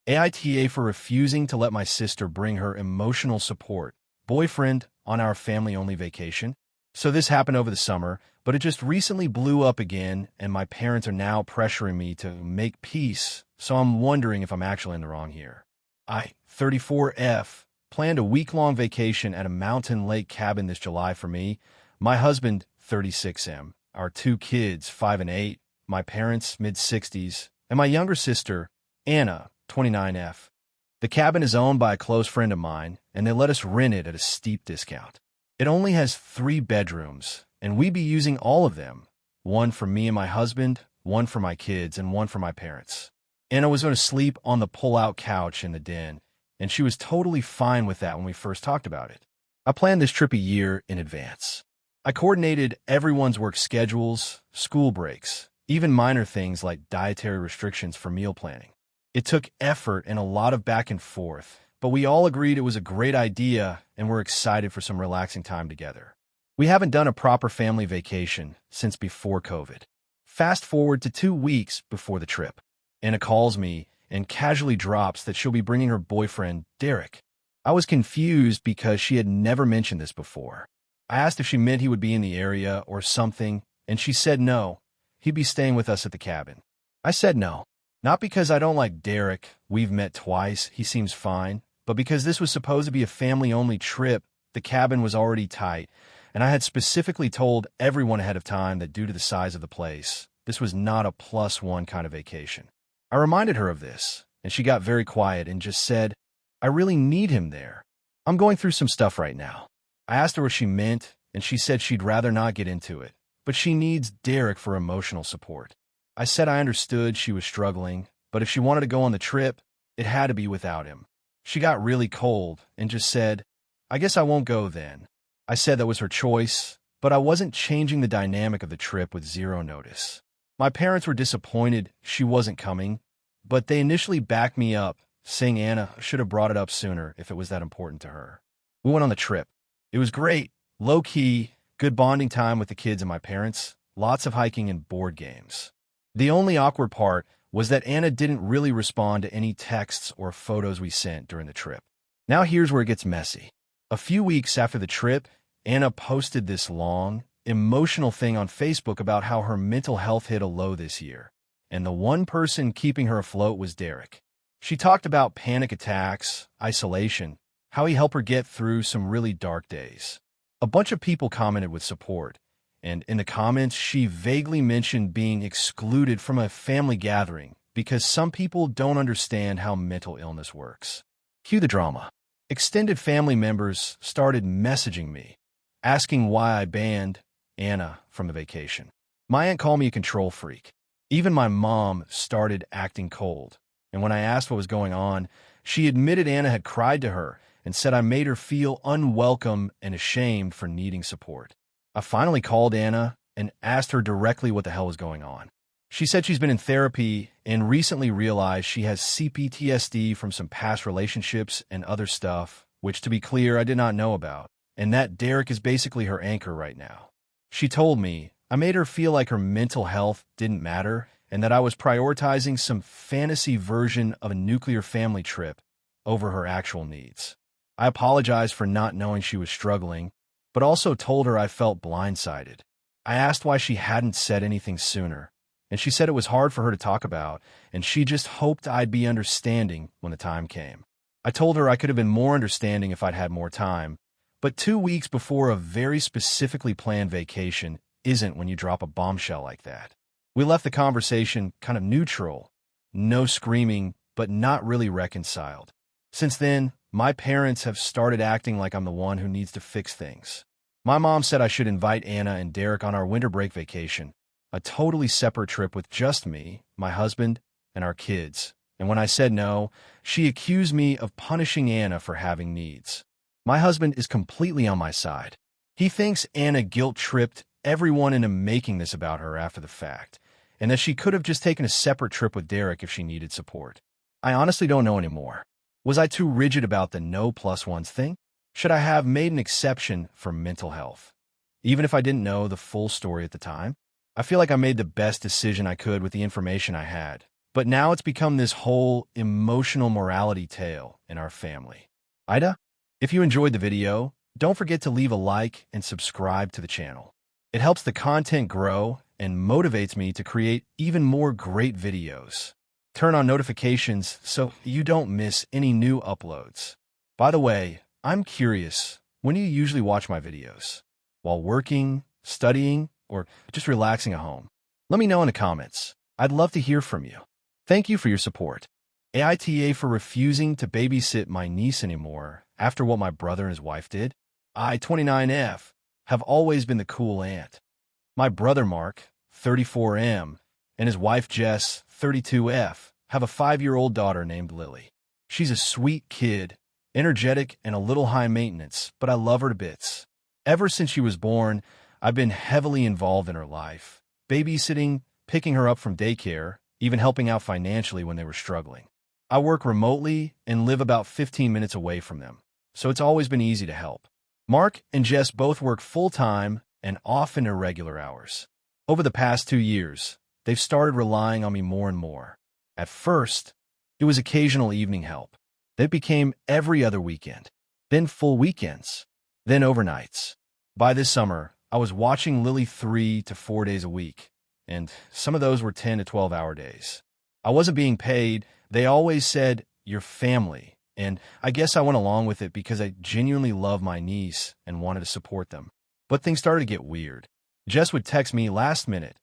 AITA for refusing to let my sister bring her emotional support boyfriend on our family-only vacation. So this happened over the summer, but it just recently blew up again, and my parents are now pressuring me to make peace, so I'm wondering if I'm actually in the wrong here. I, 34F, planned a week-long vacation at a mountain lake cabin this July for me, my husband, 36M, our two kids, 5 and 8, my parents, mid-60s, and my younger sister, Anna, 29F. The cabin is owned by a close friend of mine, and they let us rent it at a steep discount. It only has 3 bedrooms, and we'd be using all of them, one for me and my husband, one for my kids, and one for my parents. Anna was going to sleep on the pull-out couch in the den, and she was totally fine with that when we first talked about it. I planned this trip a year in advance. I coordinated everyone's work schedules, school breaks, even minor things like dietary restrictions for meal planning. It took effort and a lot of back and forth, but we all agreed it was a great idea and we're excited for some relaxing time together. We haven't done a proper family vacation since before COVID. Fast forward to 2 weeks before the trip. Anna calls me and casually drops that she'll be bringing her boyfriend, Derek. I was confused because she had never mentioned this before. I asked if she meant he would be in the area or something, and she said no, he'd be staying with us at the cabin. I said no. Not because I don't like Derek, we've met twice, he seems fine, but because this was supposed to be a family-only trip, the cabin was already tight, and I had specifically told everyone ahead of time that due to the size of the place, this was not a +1 kind of vacation. I reminded her of this, and she got very quiet and just said, I really need him there. I'm going through some stuff right now. I asked her what she meant, and she said she'd rather not get into it, but she needs Derek for emotional support. I said I understood she was struggling, but if she wanted to go on the trip, it had to be without him. She got really cold and just said, I guess I won't go then. I said that was her choice, but I wasn't changing the dynamic of the trip with zero notice. My parents were disappointed she wasn't coming, but they initially backed me up, saying Anna should have brought it up sooner if it was that important to her. We went on the trip. It was great, low-key, good bonding time with the kids and my parents, lots of hiking and board games. The only awkward part was that Anna didn't really respond to any texts or photos we sent during the trip. Now here's where it gets messy. A few weeks after the trip, Anna posted this long, emotional thing on Facebook about how her mental health hit a low this year, and the one person keeping her afloat was Derek. She talked about panic attacks, isolation, how he helped her get through some really dark days. A bunch of people commented with support, and in the comments, she vaguely mentioned being excluded from a family gathering because some people don't understand how mental illness works. Cue the drama. Extended family members started messaging me, asking why I banned Anna from the vacation. My aunt called me a control freak. Even my mom started acting cold, and when I asked what was going on, she admitted Anna had cried to her and said I made her feel unwelcome and ashamed for needing support. I finally called Anna and asked her directly what the hell was going on. She said she's been in therapy and recently realized she has CPTSD from some past relationships and other stuff, which, to be clear, I did not know about, and that Derek is basically her anchor right now. She told me I made her feel like her mental health didn't matter and that I was prioritizing some fantasy version of a nuclear family trip over her actual needs. I apologized for not knowing she was struggling, but also told her I felt blindsided. I asked why she hadn't said anything sooner, and she said it was hard for her to talk about, and she just hoped I'd be understanding when the time came. I told her I could have been more understanding if I'd had more time, but 2 weeks before a very specifically planned vacation isn't when you drop a bombshell like that. We left the conversation kind of neutral, no screaming, but not really reconciled. Since then, my parents have started acting like I'm the one who needs to fix things. My mom said I should invite Anna and Derek on our winter break vacation, a totally separate trip with just me, my husband, and our kids. And when I said no, she accused me of punishing Anna for having needs. My husband is completely on my side. He thinks Anna guilt-tripped everyone into making this about her after the fact, and that she could have just taken a separate trip with Derek if she needed support. I honestly don't know anymore. Was I too rigid about the no +1s thing? Should I have made an exception for mental health, even if I didn't know the full story at the time? I feel like I made the best decision I could with the information I had, But now it's become this whole emotional morality tale in our family. AITA, if you enjoyed the video, don't forget to leave a like and subscribe to the channel. It helps the content grow and motivates me to create even more great videos. Turn on notifications so you don't miss any new uploads. By the way, I'm curious, when do you usually watch my videos? While working, studying, or just relaxing at home? Let me know in the comments. I'd love to hear from you. Thank you for your support. AITA for refusing to babysit my niece anymore after what my brother and his wife did. I, 29F, have always been the cool aunt. My brother Mark, 34M, and his wife Jess, 32F, have a 5-year-old daughter named Lily. She's a sweet kid, energetic and a little high maintenance, but I love her to bits. Ever since she was born, I've been heavily involved in her life, babysitting, picking her up from daycare, even helping out financially when they were struggling. I work remotely and live about 15 minutes away from them, so it's always been easy to help. Mark and Jess both work full-time and often irregular hours. Over the past 2 years, they've started relying on me more and more. At first, it was occasional evening help. Then it became every other weekend, then full weekends, then overnights. By this summer, I was watching Lily 3 to 4 days a week, and some of those were 10 to 12-hour days. I wasn't being paid. They always said, "You're family," and I guess I went along with it because I genuinely love my niece and wanted to support them. But things started to get weird. Jess would text me last minute,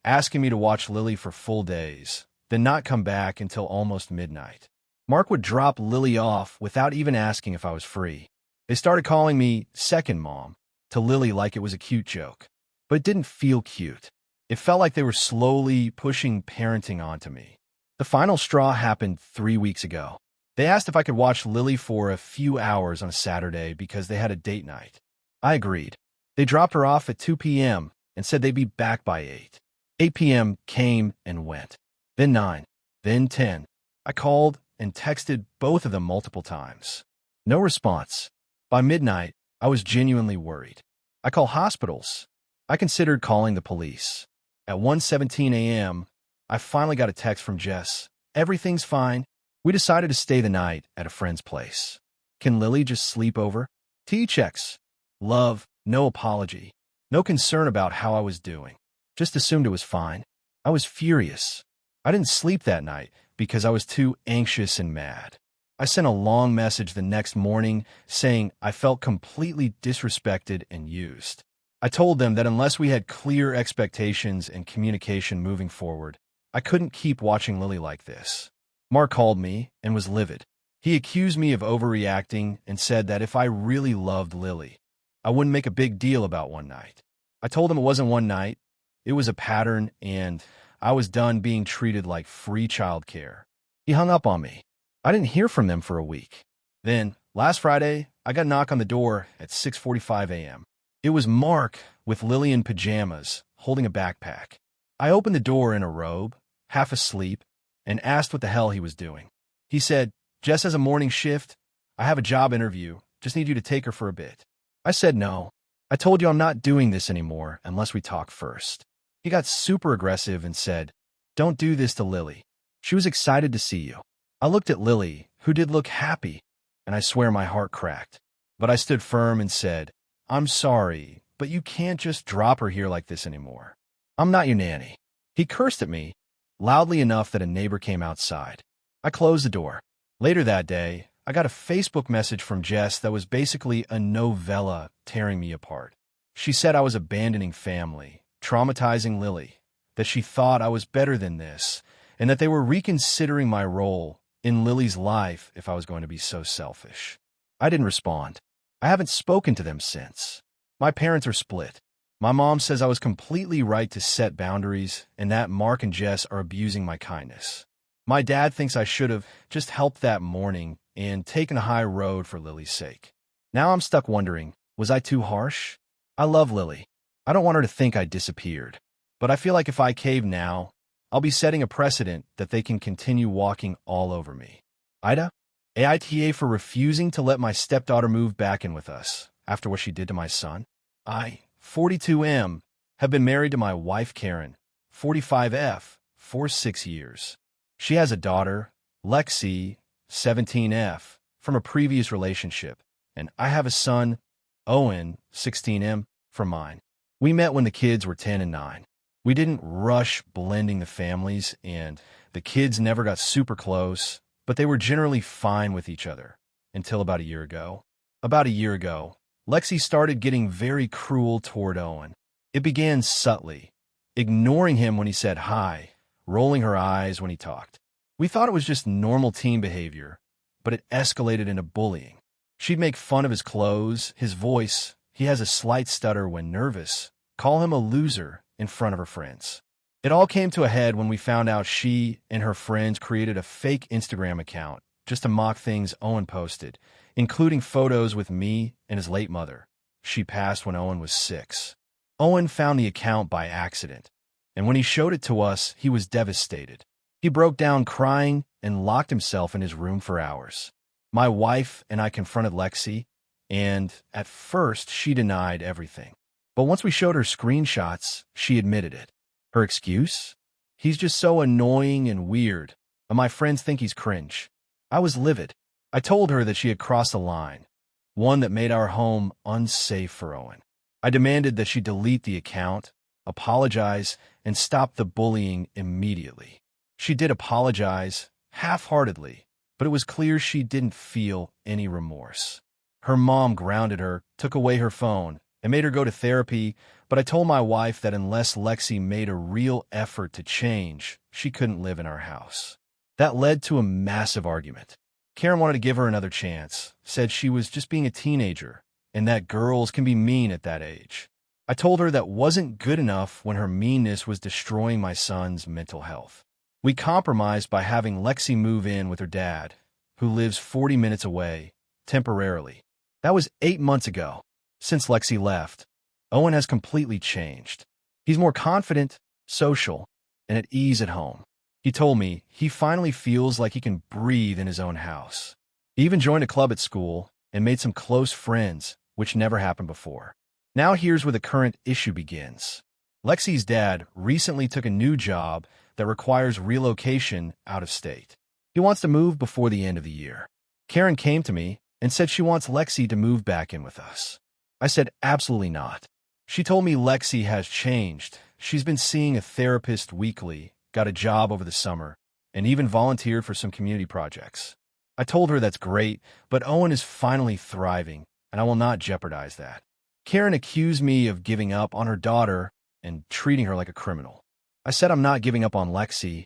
asking me to watch Lily for full days, then not come back until almost midnight. Mark would drop Lily off without even asking if I was free. They started calling me second mom to Lily like it was a cute joke. But it didn't feel cute. It felt like they were slowly pushing parenting onto me. The final straw happened 3 weeks ago. They asked if I could watch Lily for a few hours on a Saturday because they had a date night. I agreed. They dropped her off at 2 p.m. and said they'd be back by 8. 8 p.m. came and went. Then 9. Then 10. I called and texted both of them multiple times. No response. By midnight, I was genuinely worried. I called hospitals. I considered calling the police. At 1:17 a.m., I finally got a text from Jess. "Everything's fine. We decided to stay the night at a friend's place. Can Lily just sleep over?" T-checks. Love, no apology. No concern about how I was doing. Just assumed it was fine. I was furious. I didn't sleep that night because I was too anxious and mad. I sent a long message the next morning saying I felt completely disrespected and used. I told them that unless we had clear expectations and communication moving forward, I couldn't keep watching Lily like this. Mark called me and was livid. He accused me of overreacting and said that if I really loved Lily, I wouldn't make a big deal about one night. I told him it wasn't one night, it was a pattern, and I was done being treated like free childcare. He hung up on me. I didn't hear from them for a week. Then, last Friday, I got a knock on the door at 6:45 a.m. It was Mark with Lily in pajamas, holding a backpack. I opened the door in a robe, half asleep, and asked what the hell he was doing. He said, "Jess has a morning shift. I have a job interview. Just need you to take her for a bit." I said no. "I told you I'm not doing this anymore unless we talk first." He got super aggressive and said, "Don't do this to Lily. She was excited to see you." I looked at Lily, who did look happy, and I swear my heart cracked. But I stood firm and said, "I'm sorry, but you can't just drop her here like this anymore. I'm not your nanny." He cursed at me, loudly enough that a neighbor came outside. I closed the door. Later that day, I got a Facebook message from Jess that was basically a novella tearing me apart. She said I was abandoning family, traumatizing Lily, that she thought I was better than this, and that they were reconsidering my role in Lily's life if I was going to be so selfish. I didn't respond. I haven't spoken to them since. My parents are split. My mom says I was completely right to set boundaries and that Mark and Jess are abusing my kindness. My dad thinks I should have just helped that morning and taken a high road for Lily's sake. Now I'm stuck wondering, was I too harsh? I love Lily. I don't want her to think I disappeared. But I feel like if I cave now, I'll be setting a precedent that they can continue walking all over me. AITA? AITA for refusing to let my stepdaughter move back in with us after what she did to my son. I, 42M, have been married to my wife Karen, 45F, for 6 years. She has a daughter, Lexi, 17F, from a previous relationship, and I have a son, Owen, 16M, from mine. We met when the kids were 10 and 9. We didn't rush blending the families, and the kids never got super close, but they were generally fine with each other until about a year ago. About a year ago, Lexi started getting very cruel toward Owen. It began subtly, ignoring him when he said hi, rolling her eyes when he talked. We thought it was just normal teen behavior, but it escalated into bullying. She'd make fun of his clothes, his voice, he has a slight stutter when nervous, call him a loser in front of her friends. It all came to a head when we found out she and her friends created a fake Instagram account just to mock things Owen posted, including photos with me and his late mother. She passed when Owen was 6. Owen found the account by accident, and when he showed it to us, he was devastated. He broke down crying and locked himself in his room for hours. My wife and I confronted Lexi, and at first she denied everything. But once we showed her screenshots, she admitted it. Her excuse? He's just so annoying and weird, and my friends think he's cringe. I was livid. I told her that she had crossed a line, one that made our home unsafe for Owen. I demanded that she delete the account, apologize, and stop the bullying immediately. She did apologize, half-heartedly, but it was clear she didn't feel any remorse. Her mom grounded her, took away her phone, and made her go to therapy, but I told my wife that unless Lexi made a real effort to change, she couldn't live in our house. That led to a massive argument. Karen wanted to give her another chance, said she was just being a teenager, and that girls can be mean at that age. I told her that wasn't good enough when her meanness was destroying my son's mental health. We compromised by having Lexi move in with her dad, who lives 40 minutes away, temporarily. That was 8 months ago. Since Lexi left, Owen has completely changed. He's more confident, social, and at ease at home. He told me he finally feels like he can breathe in his own house. He even joined a club at school and made some close friends, which never happened before. Now here's where the current issue begins. Lexi's dad recently took a new job that requires relocation out of state. He wants to move before the end of the year. Karen came to me and said she wants Lexi to move back in with us. I said absolutely not. She told me Lexi has changed. She's been seeing a therapist weekly, got a job over the summer, and even volunteered for some community projects. I told her that's great, but Owen is finally thriving, and I will not jeopardize that. Karen accused me of giving up on her daughter and treating her like a criminal. I said I'm not giving up on Lexi.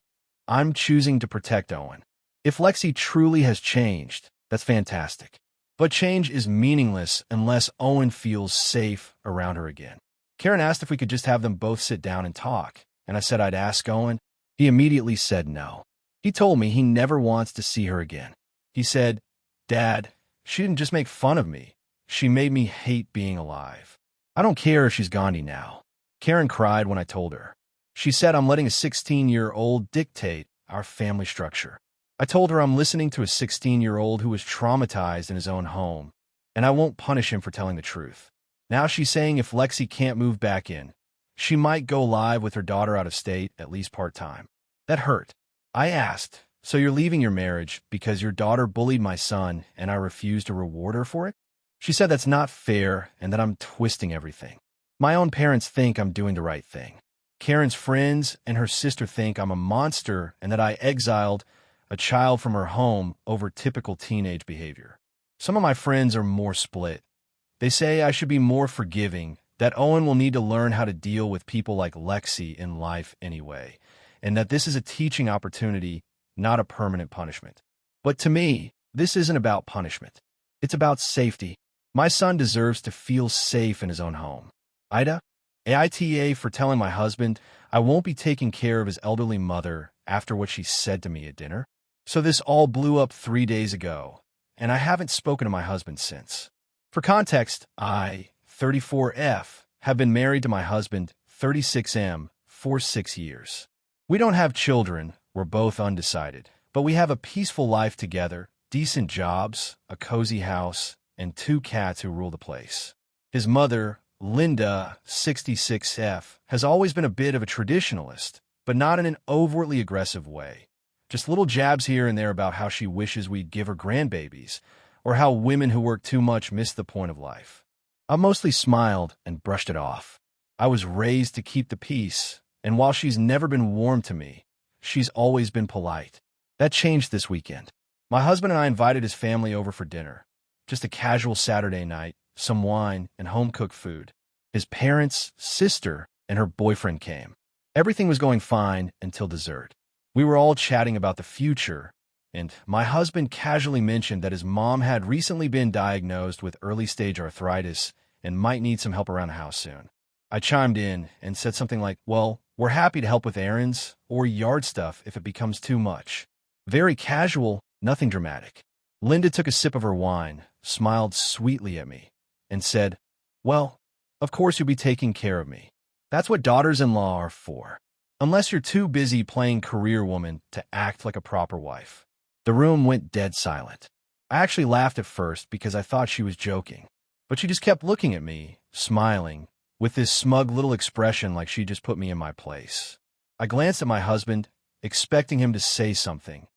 I'm choosing to protect Owen. If Lexi truly has changed, that's fantastic. But change is meaningless unless Owen feels safe around her again. Karen asked if we could just have them both sit down and talk, and I said I'd ask Owen. He immediately said no. He told me he never wants to see her again. He said, "Dad, she didn't just make fun of me. She made me hate being alive. I don't care if she's Gandhi now." Karen cried when I told her. She said I'm letting a 16-year-old dictate our family structure. I told her I'm listening to a 16-year-old who was traumatized in his own home, and I won't punish him for telling the truth. Now she's saying if Lexi can't move back in, she might go live with her daughter out of state, at least part-time. That hurt. I asked, "So you're leaving your marriage because your daughter bullied my son and I refused to reward her for it?" She said that's not fair and that I'm twisting everything. My own parents think I'm doing the right thing. Karen's friends and her sister think I'm a monster and that I exiled a child from her home over typical teenage behavior. Some of my friends are more split. They say I should be more forgiving, that Owen will need to learn how to deal with people like Lexi in life anyway, and that this is a teaching opportunity, not a permanent punishment. But to me, this isn't about punishment. It's about safety. My son deserves to feel safe in his own home. AITA? AITA for telling my husband I won't be taking care of his elderly mother after what she said to me at dinner. So this all blew up 3 days ago, and I haven't spoken to my husband since. For context, I, 34F, have been married to my husband, 36M, for 6 years. We don't have children, we're both undecided, but we have a peaceful life together, decent jobs, a cozy house, and 2 cats who rule the place. His mother, Linda, 66F, has always been a bit of a traditionalist, but not in an overtly aggressive way. Just little jabs here and there about how she wishes we'd give her grandbabies, or how women who work too much miss the point of life. I mostly smiled and brushed it off. I was raised to keep the peace, and while she's never been warm to me, she's always been polite. That changed this weekend. My husband and I invited his family over for dinner. Just a casual Saturday night, some wine, and home-cooked food. His parents, sister, and her boyfriend came. Everything was going fine until dessert. We were all chatting about the future, and my husband casually mentioned that his mom had recently been diagnosed with early-stage arthritis and might need some help around the house soon. I chimed in and said something like, well, we're happy to help with errands or yard stuff if it becomes too much. Very casual, nothing dramatic. Linda took a sip of her wine, smiled sweetly at me, and said, well, of course you'll be taking care of me. That's what daughters-in-law are for. Unless you're too busy playing career woman to act like a proper wife. The room went dead silent. I actually laughed at first because I thought she was joking. But she just kept looking at me, smiling, with this smug little expression like she just put me in my place. I glanced at my husband, expecting him to say something.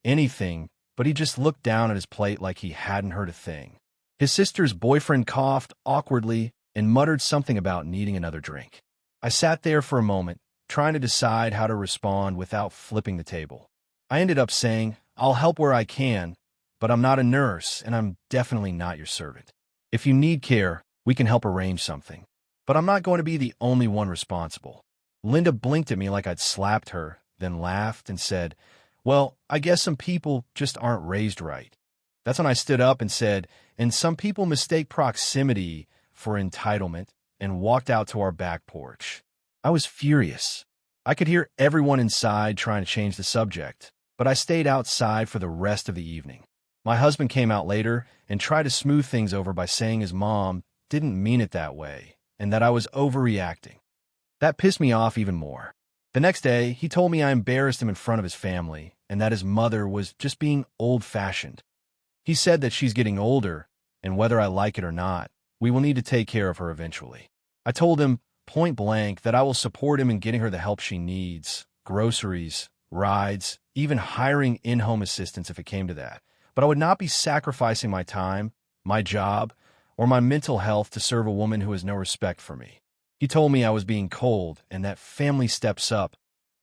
Anything, but he just looked down at his plate like he hadn't heard a thing. His sister's boyfriend coughed awkwardly and muttered something about needing another drink. I sat there for a moment, trying to decide how to respond without flipping the table. I ended up saying, I'll help where I can, but I'm not a nurse, and I'm definitely not your servant. If you need care, we can help arrange something. But I'm not going to be the only one responsible. Linda blinked at me like I'd slapped her, then laughed and said, well, I guess some people just aren't raised right. That's when I stood up and said, and some people mistake proximity for entitlement, and walked out to our back porch. I was furious. I could hear everyone inside trying to change the subject, but I stayed outside for the rest of the evening. My husband came out later and tried to smooth things over by saying his mom didn't mean it that way and that I was overreacting. That pissed me off even more. The next day, he told me I embarrassed him in front of his family and that his mother was just being old-fashioned. He said that she's getting older, and whether I like it or not, we will need to take care of her eventually. I told him, point blank, that I will support him in getting her the help she needs, groceries, rides, even hiring in-home assistance if it came to that. But I would not be sacrificing my time, my job, or my mental health to serve a woman who has no respect for me. He told me I was being cold and that family steps up,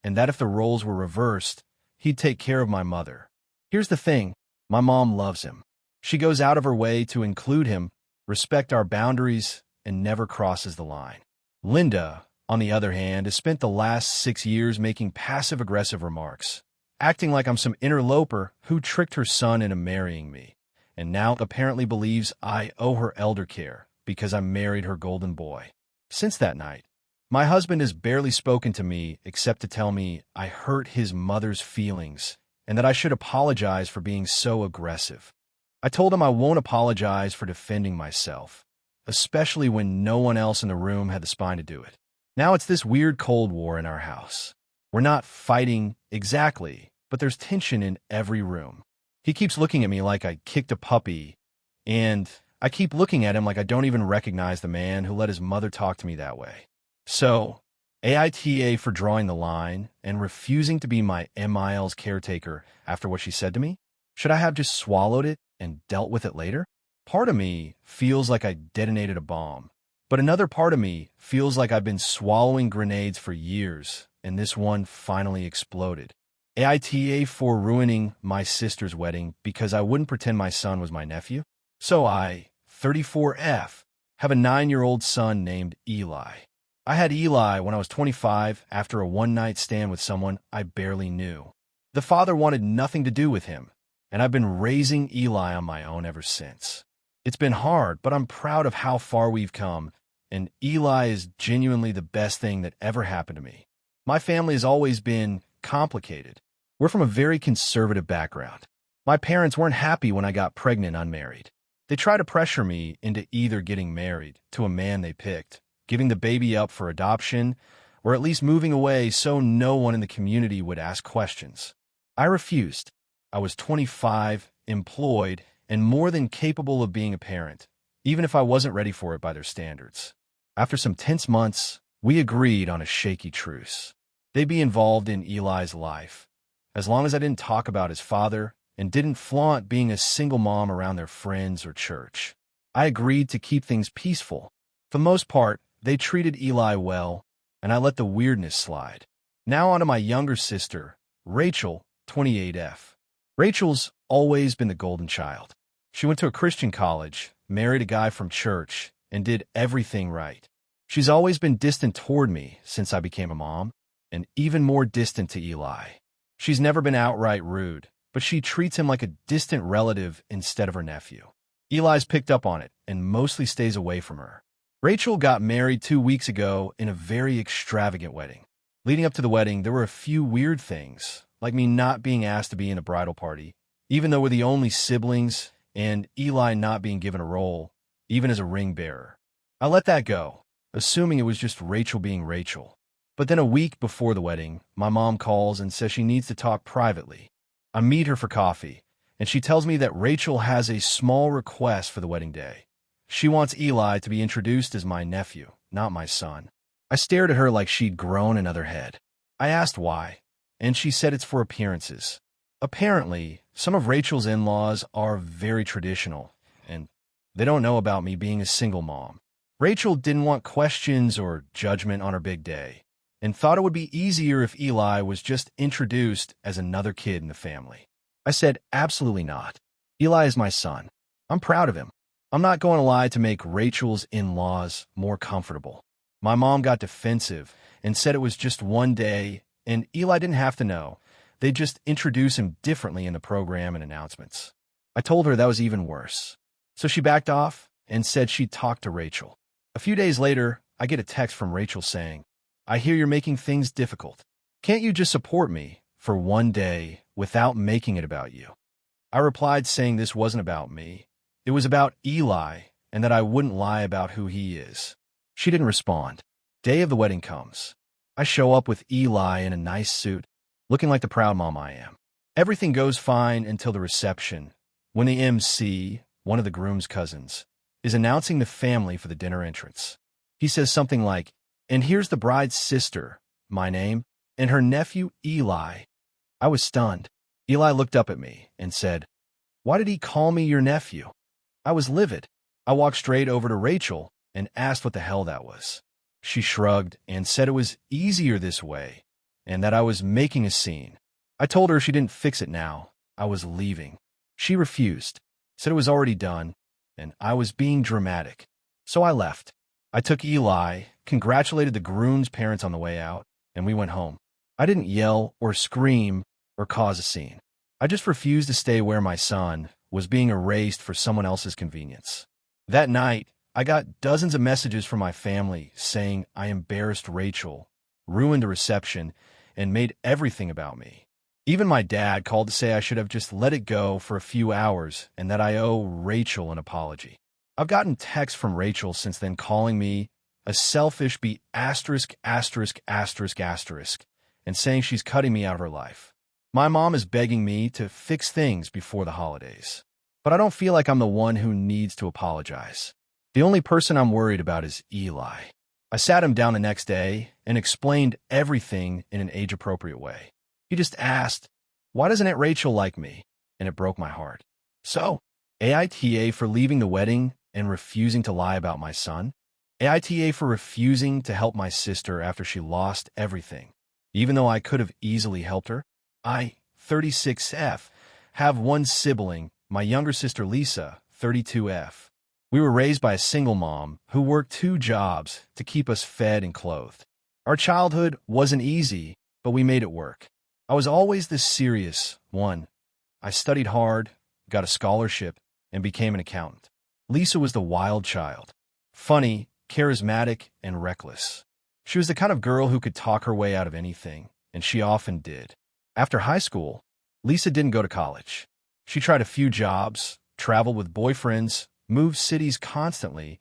and that if the roles were reversed, he'd take care of my mother. Here's the thing, my mom loves him. She goes out of her way to include him, respect our boundaries, and never crosses the line. Linda, on the other hand, has spent the last 6 years making passive-aggressive remarks, acting like I'm some interloper who tricked her son into marrying me, and now apparently believes I owe her elder care because I married her golden boy. Since that night, my husband has barely spoken to me except to tell me I hurt his mother's feelings and that I should apologize for being so aggressive. I told him I won't apologize for defending myself, especially when no one else in the room had the spine to do it. Now it's this weird Cold War in our house. We're not fighting exactly, but there's tension in every room. He keeps looking at me like I kicked a puppy, and I keep looking at him like I don't even recognize the man who let his mother talk to me that way. So, AITA for drawing the line and refusing to be my MIL's caretaker after what she said to me? Should I have just swallowed it and dealt with it later? Part of me feels like I detonated a bomb, but another part of me feels like I've been swallowing grenades for years, and this one finally exploded. AITA for ruining my sister's wedding because I wouldn't pretend my son was my nephew? So I, 34F, have a 9-year-old son named Eli. I had Eli when I was 25 after a one-night stand with someone I barely knew. The father wanted nothing to do with him, and I've been raising Eli on my own ever since. It's been hard, but I'm proud of how far we've come, and Eli is genuinely the best thing that ever happened to me. My family has always been complicated. We're from a very conservative background. My parents weren't happy when I got pregnant unmarried. They tried to pressure me into either getting married to a man they picked, giving the baby up for adoption, or at least moving away so no one in the community would ask questions. I refused. I was 25, employed, and more than capable of being a parent, even if I wasn't ready for it by their standards. After some tense months, we agreed on a shaky truce. They'd be involved in Eli's life, as long as I didn't talk about his father and didn't flaunt being a single mom around their friends or church. I agreed to keep things peaceful. For the most part, they treated Eli well, and I let the weirdness slide. Now on to my younger sister, Rachel, 28F. Rachel's always been the golden child. She went to a Christian college, married a guy from church, and did everything right. She's always been distant toward me since I became a mom, and even more distant to Eli. She's never been outright rude, but she treats him like a distant relative instead of her nephew. Eli's picked up on it and mostly stays away from her. Rachel got married 2 weeks ago in a very extravagant wedding. Leading up to the wedding, there were a few weird things, like me not being asked to be in a bridal party, even though we're the only siblings, and Eli not being given a role, even as a ring bearer. I let that go, assuming it was just Rachel being Rachel. But then a week before the wedding, my mom calls and says she needs to talk privately. I meet her for coffee, and she tells me that Rachel has a small request for the wedding day. She wants Eli to be introduced as my nephew, not my son. I stared at her like she'd grown another head. I asked why, and she said it's for appearances. Apparently, some of Rachel's in-laws are very traditional, and they don't know about me being a single mom. Rachel didn't want questions or judgment on her big day, and thought it would be easier if Eli was just introduced as another kid in the family. I said, absolutely not. Eli is my son. I'm proud of him. I'm not going to lie to make Rachel's in-laws more comfortable. My mom got defensive and said it was just one day, and Eli didn't have to know. They'd just introduce him differently in the program and announcements. I told her that was even worse. So she backed off and said she'd talk to Rachel. A few days later, I get a text from Rachel saying, I hear you're making things difficult. Can't you just support me for one day without making it about you? I replied saying this wasn't about me. It was about Eli and that I wouldn't lie about who he is. She didn't respond. Day of the wedding comes. I show up with Eli in a nice suit, looking like the proud mom I am. Everything goes fine until the reception, when the MC, one of the groom's cousins, is announcing the family for the dinner entrance. He says something like, and here's the bride's sister, my name, and her nephew Eli. I was stunned. Eli looked up at me and said, why did he call me your nephew? I was livid. I walked straight over to Rachel and asked what the hell that was. She shrugged and said it was easier this way and that I was making a scene. I told her she didn't fix it now. I was leaving. She refused, said it was already done, and I was being dramatic. So I left. I took Eli, congratulated the groom's parents on the way out, and we went home. I didn't yell or scream or cause a scene. I just refused to stay where my son was being erased for someone else's convenience. That night, I got dozens of messages from my family saying I embarrassed Rachel, ruined the reception, and made everything about me. Even my dad called to say I should have just let it go for a few hours and that I owe Rachel an apology. I've gotten texts from Rachel since then calling me a selfish asterisk and saying she's cutting me out of her life. My mom is begging me to fix things before the holidays. But I don't feel like I'm the one who needs to apologize. The only person I'm worried about is Eli. I sat him down the next day and explained everything in an age-appropriate way. He just asked, why doesn't Aunt Rachel like me? And it broke my heart. So, AITA for leaving the wedding and refusing to lie about my son. AITA for refusing to help my sister after she lost everything, even though I could have easily helped her. I, 36F, have one sibling, my younger sister Lisa, 32F. We were raised by a single mom who worked 2 jobs to keep us fed and clothed. Our childhood wasn't easy, but we made it work. I was always the serious one. I studied hard, got a scholarship, and became an accountant. Lisa was the wild child. Funny, charismatic, and reckless. She was the kind of girl who could talk her way out of anything, and she often did. After high school, Lisa didn't go to college. She tried a few jobs, traveled with boyfriends, moved cities constantly,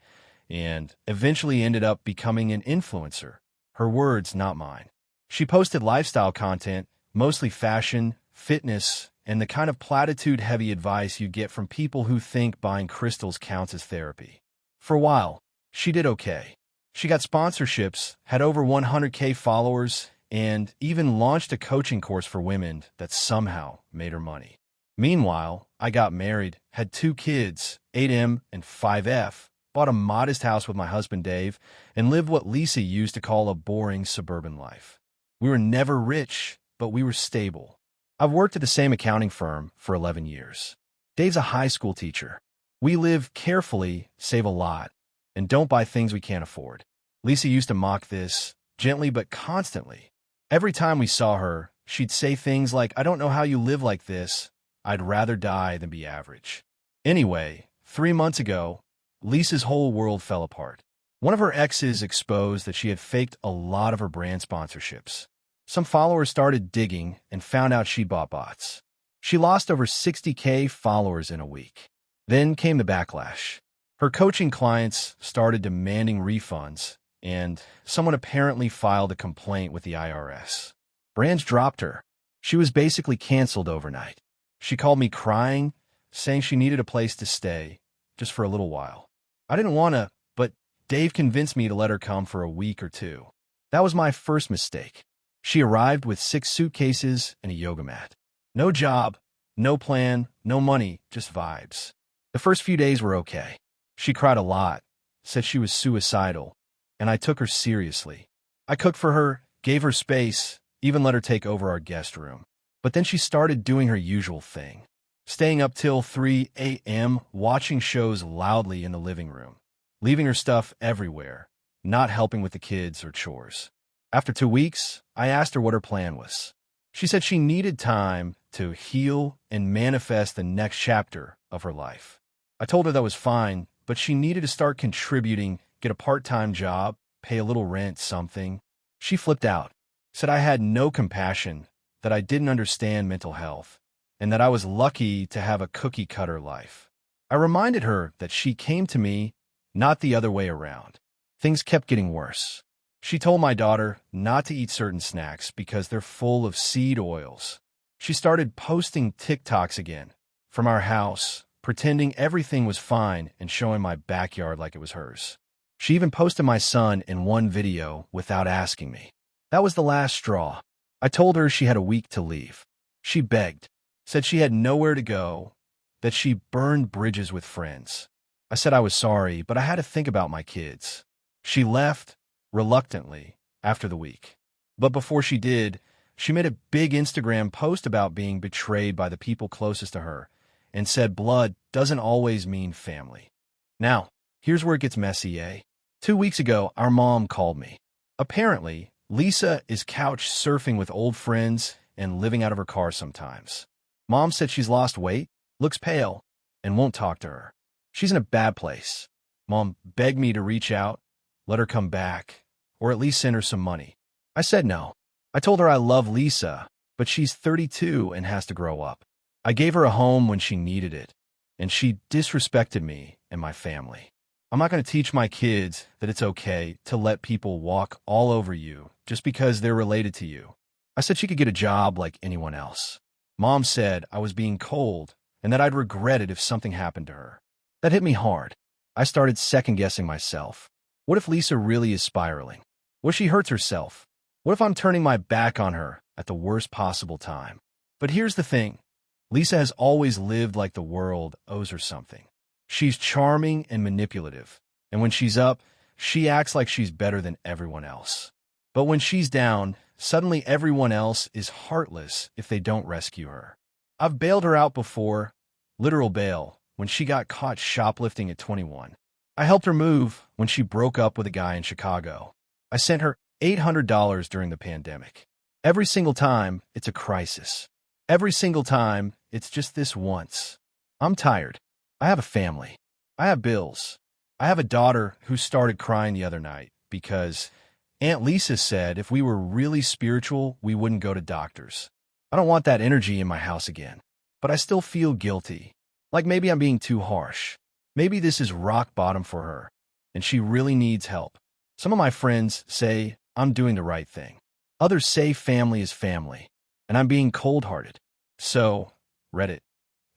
and eventually ended up becoming an influencer. Her words, not mine. She posted lifestyle content, mostly fashion, fitness, and the kind of platitude-heavy advice you get from people who think buying crystals counts as therapy. For a while, she did okay. She got sponsorships, had over 100K followers, and even launched a coaching course for women that somehow made her money. Meanwhile, I got married, had 2 kids, 8M and 5F, bought a modest house with my husband Dave, and lived what Lisa used to call a boring suburban life. We were never rich, but we were stable. I've worked at the same accounting firm for 11 years. Dave's a high school teacher. We live carefully, save a lot, and don't buy things we can't afford. Lisa used to mock this, gently but constantly. Every time we saw her, she'd say things like, "I don't know how you live like this. I'd rather die than be average." Anyway, 3 months ago, Lisa's whole world fell apart. One of her exes exposed that she had faked a lot of her brand sponsorships. Some followers started digging and found out she bought bots. She lost over 60K followers in a week. Then came the backlash. Her coaching clients started demanding refunds, and someone apparently filed a complaint with the IRS. Brands dropped her. She was basically canceled overnight. She called me crying, saying she needed a place to stay, just for a little while. I didn't want to, but Dave convinced me to let her come for a week or 2. That was my first mistake. She arrived with 6 suitcases and a yoga mat. No job, no plan, no money, just vibes. The first few days were okay. She cried a lot, said she was suicidal, and I took her seriously. I cooked for her, gave her space, even let her take over our guest room. But then she started doing her usual thing, staying up till 3 a.m., watching shows loudly in the living room, leaving her stuff everywhere, not helping with the kids or chores. After 2 weeks, I asked her what her plan was. She said she needed time to heal and manifest the next chapter of her life. I told her that was fine, but she needed to start contributing, get a part-time job, pay a little rent, something. She flipped out, said I had no compassion, that I didn't understand mental health, and that I was lucky to have a cookie-cutter life. I reminded her that she came to me, not the other way around. Things kept getting worse. She told my daughter not to eat certain snacks because they're full of seed oils. She started posting TikToks again from our house, pretending everything was fine and showing my backyard like it was hers. She even posted my son in one video without asking me. That was the last straw. I told her she had a week to leave. She begged, said she had nowhere to go, that she burned bridges with friends. I said I was sorry, but I had to think about my kids. She left, reluctantly, after the week. But before she did, she made a big Instagram post about being betrayed by the people closest to her and said blood doesn't always mean family. Now, here's where it gets messy, eh? 2 weeks ago, our mom called me. Apparently, Lisa is couch surfing with old friends and living out of her car sometimes. Mom said she's lost weight, looks pale, and won't talk to her. She's in a bad place. Mom begged me to reach out, let her come back, or at least send her some money. I said no. I told her I love Lisa, but she's 32 and has to grow up. I gave her a home when she needed it, and she disrespected me and my family. I'm not going to teach my kids that it's okay to let people walk all over you just because they're related to you. I said she could get a job like anyone else. Mom said I was being cold and that I'd regret it if something happened to her. That hit me hard. I started second-guessing myself. What if Lisa really is spiraling? What if she hurts herself? What if I'm turning my back on her at the worst possible time? But here's the thing. Lisa has always lived like the world owes her something. She's charming and manipulative, and when she's up, she acts like she's better than everyone else. But when she's down, suddenly everyone else is heartless if they don't rescue her. I've bailed her out before, literal bail, when she got caught shoplifting at 21. I helped her move when she broke up with a guy in Chicago. I sent her $800 during the pandemic. Every single time, it's a crisis. Every single time, it's just this once. I'm tired. I have a family. I have bills. I have a daughter who started crying the other night because Aunt Lisa said if we were really spiritual, we wouldn't go to doctors. I don't want that energy in my house again, but I still feel guilty. Like maybe I'm being too harsh. Maybe this is rock bottom for her, and she really needs help. Some of my friends say I'm doing the right thing. Others say family is family, and I'm being cold-hearted. So, Reddit.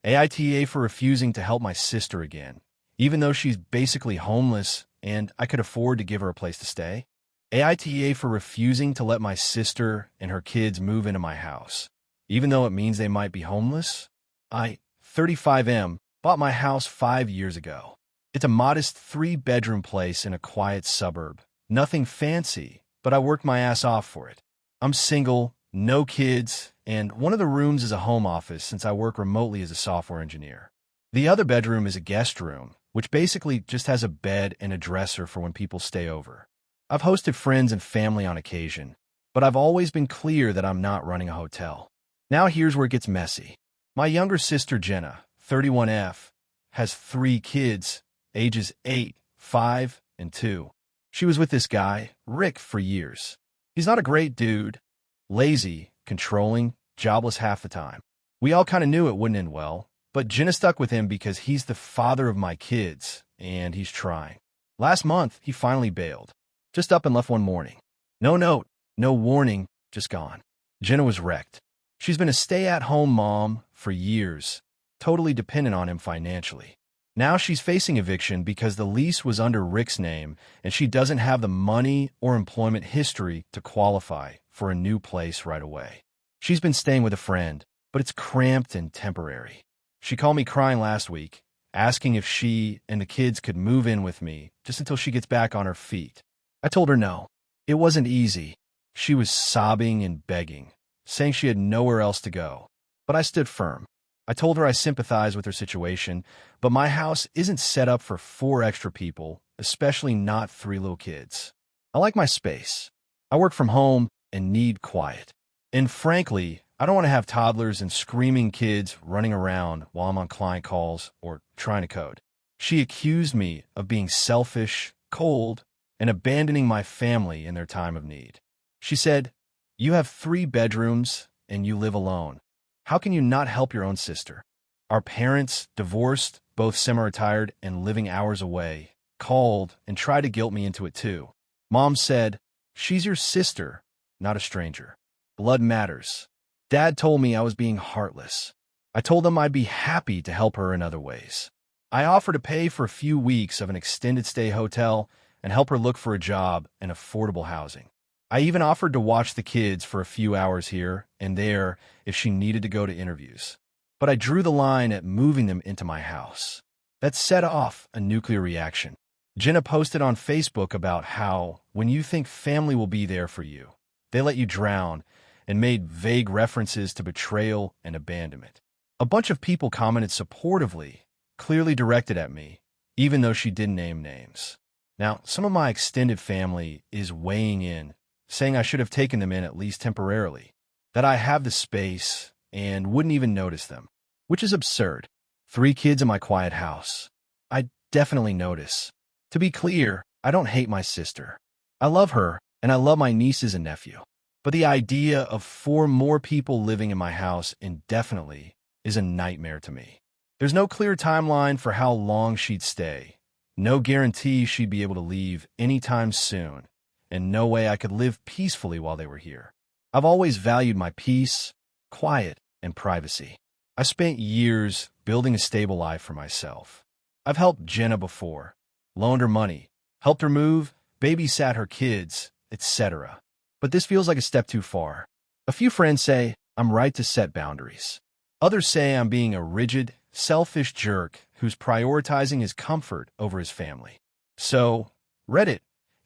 AITA for refusing to help my sister again, even though she's basically homeless and I could afford to give her a place to stay. AITA for refusing to let my sister and her kids move into my house, even though it means they might be homeless. I, 35M, bought my house 5 years ago. It's a modest 3-bedroom place in a quiet suburb. Nothing fancy, but I worked my ass off for it. I'm single, no kids, and one of the rooms is a home office since I work remotely as a software engineer. The other bedroom is a guest room, which basically just has a bed and a dresser for when people stay over. I've hosted friends and family on occasion, but I've always been clear that I'm not running a hotel. Now here's where it gets messy. My younger sister Jenna, 31F, has 3 kids, ages 8, 5, and 2. She was with this guy, Rick, for years. He's not a great dude, lazy, controlling, jobless half the time. We all kind of knew it wouldn't end well, but Jenna stuck with him because he's the father of my kids, and he's trying. Last month, he finally bailed. Just up and left one morning. No note, no warning, just gone. Jenna was wrecked. She's been a stay-at-home mom for years, totally dependent on him financially. Now she's facing eviction because the lease was under Rick's name and she doesn't have the money or employment history to qualify for a new place right away. She's been staying with a friend, but it's cramped and temporary. She called me crying last week, asking if she and the kids could move in with me just until she gets back on her feet. I told her no. It wasn't easy. She was sobbing and begging, saying she had nowhere else to go. But I stood firm. I told her I sympathize with her situation, but my house isn't set up for 4 extra people, especially not 3 little kids. I like my space. I work from home and need quiet. And frankly, I don't want to have toddlers and screaming kids running around while I'm on client calls or trying to code. She accused me of being selfish, cold, and abandoning my family in their time of need. She said, "You have 3 bedrooms and you live alone. How can you not help your own sister?" Our parents, divorced, both semi-retired and living hours away, called and tried to guilt me into it too. Mom said, "She's your sister, not a stranger. Blood matters." Dad told me I was being heartless. I told them I'd be happy to help her in other ways. I offered to pay for a few weeks of an extended stay hotel and help her look for a job and affordable housing. I even offered to watch the kids for a few hours here and there if she needed to go to interviews. But I drew the line at moving them into my house. That set off a nuclear reaction. Jenna posted on Facebook about how, when you think family will be there for you, they let you drown, and made vague references to betrayal and abandonment. A bunch of people commented supportively, clearly directed at me, even though she didn't name names. Now, some of my extended family is weighing in, saying I should have taken them in at least temporarily, that I have the space and wouldn't even notice them, which is absurd. 3 kids in my quiet house. I definitely notice. To be clear, I don't hate my sister. I love her, and I love my nieces and nephew. But the idea of 4 more people living in my house indefinitely is a nightmare to me. There's no clear timeline for how long she'd stay, no guarantee she'd be able to leave anytime soon, and no way I could live peacefully while they were here. I've always valued my peace, quiet, and privacy. I spent years building a stable life for myself. I've helped Jenna before, loaned her money, helped her move, babysat her kids, etc. But this feels like a step too far. A few friends say I'm right to set boundaries. Others say I'm being a rigid, selfish jerk who's prioritizing his comfort over his family. So, Reddit,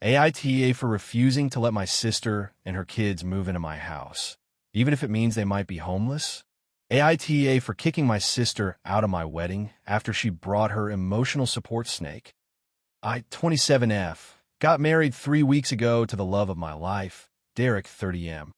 AITA for refusing to let my sister and her kids move into my house, even if it means they might be homeless. AITA for kicking my sister out of my wedding after she brought her emotional support snake. I, 27F, got married 3 weeks ago to the love of my life, Derek, 30M.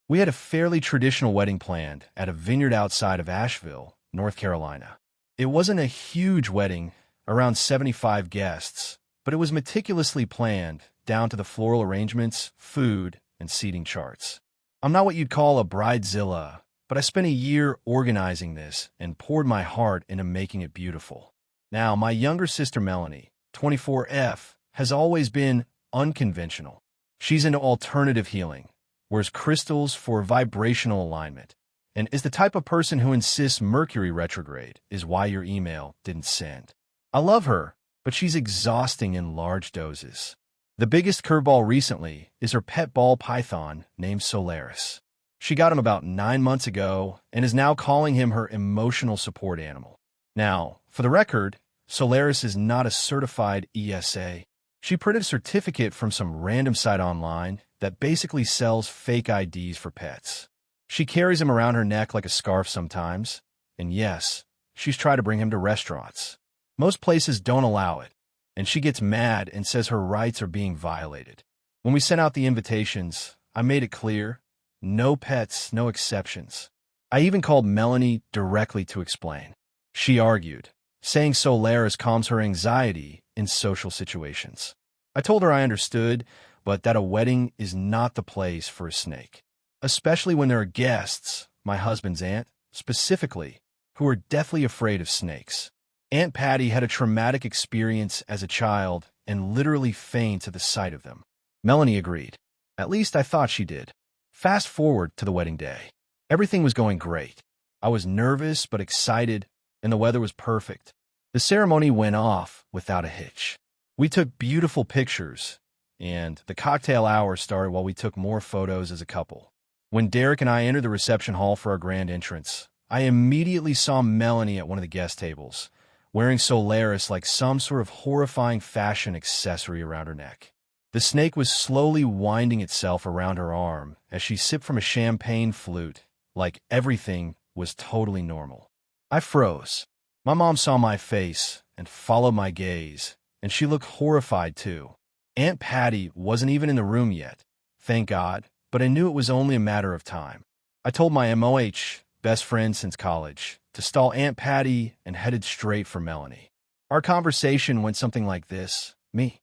We had a fairly traditional wedding planned at a vineyard outside of Asheville, North Carolina. It wasn't a huge wedding, around 75 guests, but it was meticulously planned, down to the floral arrangements, food, and seating charts. I'm not what you'd call a bridezilla, but I spent a year organizing this and poured my heart into making it beautiful. Now, my younger sister Melanie, 24F, has always been unconventional. She's into alternative healing, wears crystals for vibrational alignment, and is the type of person who insists Mercury retrograde is why your email didn't send. I love her, but she's exhausting in large doses. The biggest curveball recently is her pet ball python named Solaris. She got him about 9 months ago and is now calling him her emotional support animal. Now, for the record, Solaris is not a certified ESA. She printed a certificate from some random site online that basically sells fake IDs for pets. She carries him around her neck like a scarf sometimes, and yes, she's tried to bring him to restaurants. Most places don't allow it, and she gets mad and says her rights are being violated. When we sent out the invitations, I made it clear, no pets, no exceptions. I even called Melanie directly to explain. She argued, saying Solaris calms her anxiety in social situations. I told her I understood, but that a wedding is not the place for a snake, especially when there are guests, my husband's aunt, specifically, who are deathly afraid of snakes. Aunt Patty had a traumatic experience as a child and literally faints at the sight of them. Melanie agreed. At least I thought she did. Fast forward to the wedding day. Everything was going great. I was nervous but excited, and the weather was perfect. The ceremony went off without a hitch. We took beautiful pictures, and the cocktail hour started while we took more photos as a couple. When Derek and I entered the reception hall for our grand entrance, I immediately saw Melanie at one of the guest tables, wearing Solaris like some sort of horrifying fashion accessory around her neck. The snake was slowly winding itself around her arm as she sipped from a champagne flute, like everything was totally normal. I froze. My mom saw my face and followed my gaze, and she looked horrified too. Aunt Patty wasn't even in the room yet, thank God, but I knew it was only a matter of time. I told my MOH, best friend since college, to stall Aunt Patty and headed straight for Melanie. Our conversation went something like this. Me.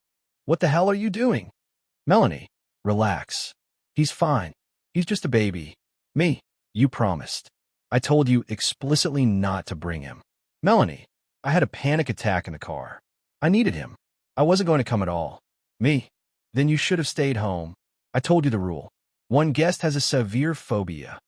What the hell are you doing? Melanie. Relax. He's fine. He's just a baby. Me. You promised. I told you explicitly not to bring him. Melanie. I had a panic attack in the car. I needed him. I wasn't going to come at all. Me. Then you should have stayed home. I told you the rule. One guest has a severe phobia.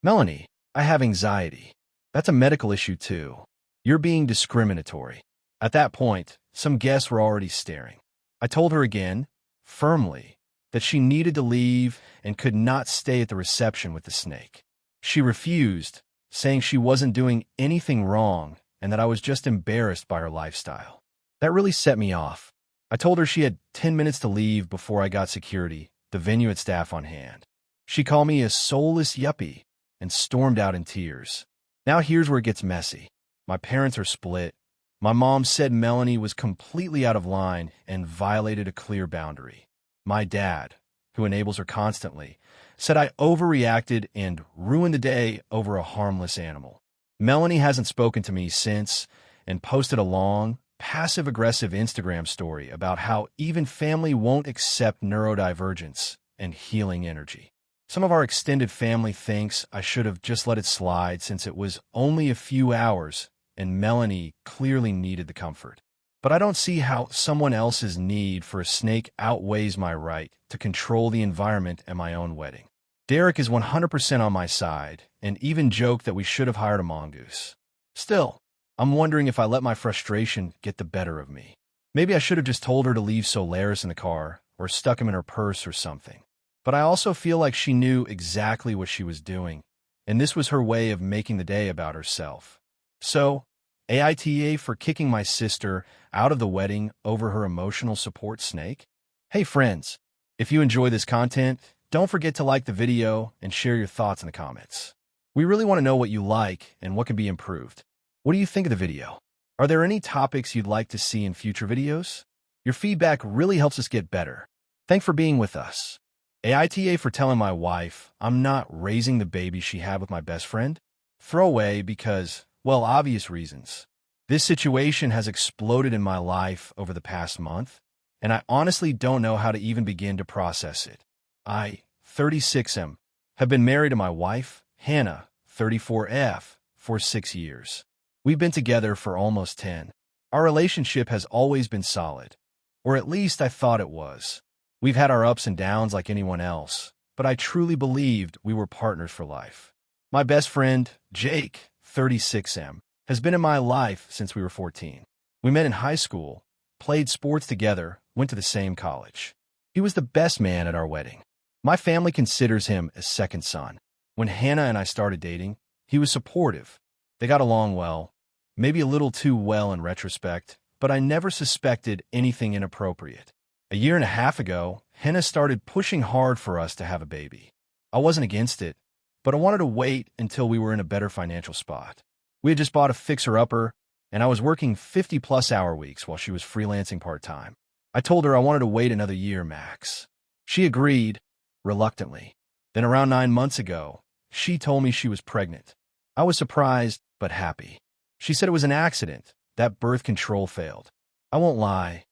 Melanie. I have anxiety. That's a medical issue too. You're being discriminatory. At that point, some guests were already staring. I told her again, firmly, that she needed to leave and could not stay at the reception with the snake. She refused, saying she wasn't doing anything wrong and that I was just embarrassed by her lifestyle. That really set me off. I told her she had 10 minutes to leave before I got security, the venue had staff on hand. She called me a soulless yuppie and stormed out in tears. Now here's where it gets messy. My parents are split. My mom said Melanie was completely out of line and violated a clear boundary. My dad, who enables her constantly, said I overreacted and ruined the day over a harmless animal. Melanie hasn't spoken to me since and posted a long, passive-aggressive Instagram story about how even family won't accept neurodivergence and healing energy. Some of our extended family thinks I should have just let it slide since it was only a few hours and Melanie clearly needed the comfort. But I don't see how someone else's need for a snake outweighs my right to control the environment at my own wedding. Derek is 100% on my side and even joked that we should have hired a mongoose. Still, I'm wondering if I let my frustration get the better of me. Maybe I should have just told her to leave Solaris in the car or stuck him in her purse or something. But I also feel like she knew exactly what she was doing, and this was her way of making the day about herself. So, AITA for kicking my sister out of the wedding over her emotional support snake? Hey friends, if you enjoy this content, don't forget to like the video and share your thoughts in the comments. We really want to know what you like and what can be improved. What do you think of the video? Are there any topics you'd like to see in future videos? Your feedback really helps us get better. Thanks for being with us. AITA for telling my wife I'm not raising the baby she had with my best friend. Throwaway because, well, obvious reasons. This situation has exploded in my life over the past month, and I honestly don't know how to even begin to process it. I, 36M, have been married to my wife, Hannah, 34F, for 6 years. We've been together for almost 10. Our relationship has always been solid, or at least I thought it was. We've had our ups and downs like anyone else, but I truly believed we were partners for life. My best friend, Jake, 36M, has been in my life since we were 14. We met in high school, played sports together, went to the same college. He was the best man at our wedding. My family considers him a second son. When Hannah and I started dating, he was supportive. They got along well, maybe a little too well in retrospect, but I never suspected anything inappropriate. A year and a half ago, Hannah started pushing hard for us to have a baby. I wasn't against it, but I wanted to wait until we were in a better financial spot. We had just bought a fixer-upper, and I was working 50-plus hour weeks while she was freelancing part-time. I told her I wanted to wait another year max. She agreed, reluctantly. Then around 9 months ago, she told me she was pregnant. I was surprised, but happy. She said it was an accident, that birth control failed. I won't lie.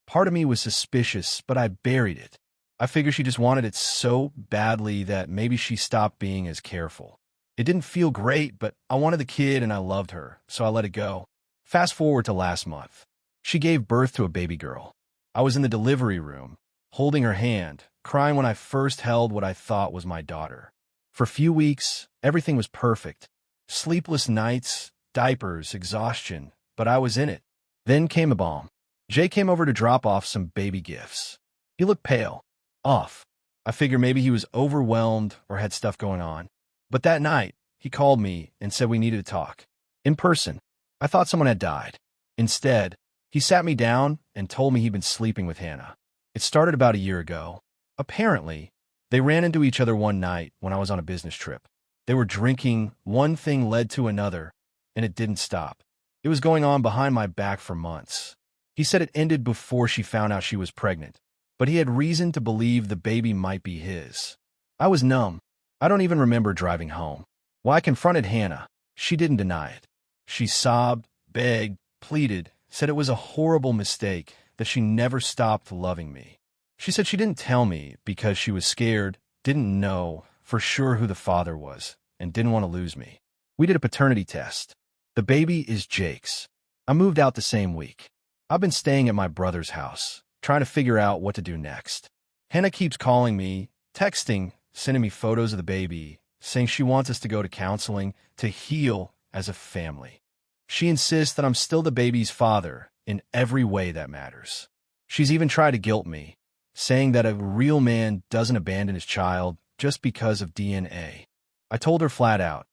Part of me was suspicious, but I buried it. I figured she just wanted it so badly that maybe she stopped being as careful. It didn't feel great, but I wanted the kid and I loved her, so I let it go. Fast forward to last month. She gave birth to a baby girl. I was in the delivery room, holding her hand, crying when I first held what I thought was my daughter. For a few weeks, everything was perfect. Sleepless nights, diapers, exhaustion, but I was in it. Then came a bomb. Jay came over to drop off some baby gifts. He looked pale, off. I figured maybe he was overwhelmed or had stuff going on. But that night, he called me and said we needed to talk. In person. I thought someone had died. Instead, he sat me down and told me he'd been sleeping with Hannah. It started about a year ago. Apparently, they ran into each other one night when I was on a business trip. They were drinking, one thing led to another, and it didn't stop. It was going on behind my back for months. He said it ended before she found out she was pregnant, but he had reason to believe the baby might be his. I was numb. I don't even remember driving home. When I confronted Hannah, she didn't deny it. She sobbed, begged, pleaded, said it was a horrible mistake, that she never stopped loving me. She said she didn't tell me because she was scared, didn't know for sure who the father was, and didn't want to lose me. We did a paternity test. The baby is Jake's. I moved out the same week. I've been staying at my brother's house, trying to figure out what to do next. Hannah keeps calling me, texting, sending me photos of the baby, saying she wants us to go to counseling to heal as a family. She insists that I'm still the baby's father in every way that matters. She's even tried to guilt me, saying that a real man doesn't abandon his child just because of DNA. I told her flat out,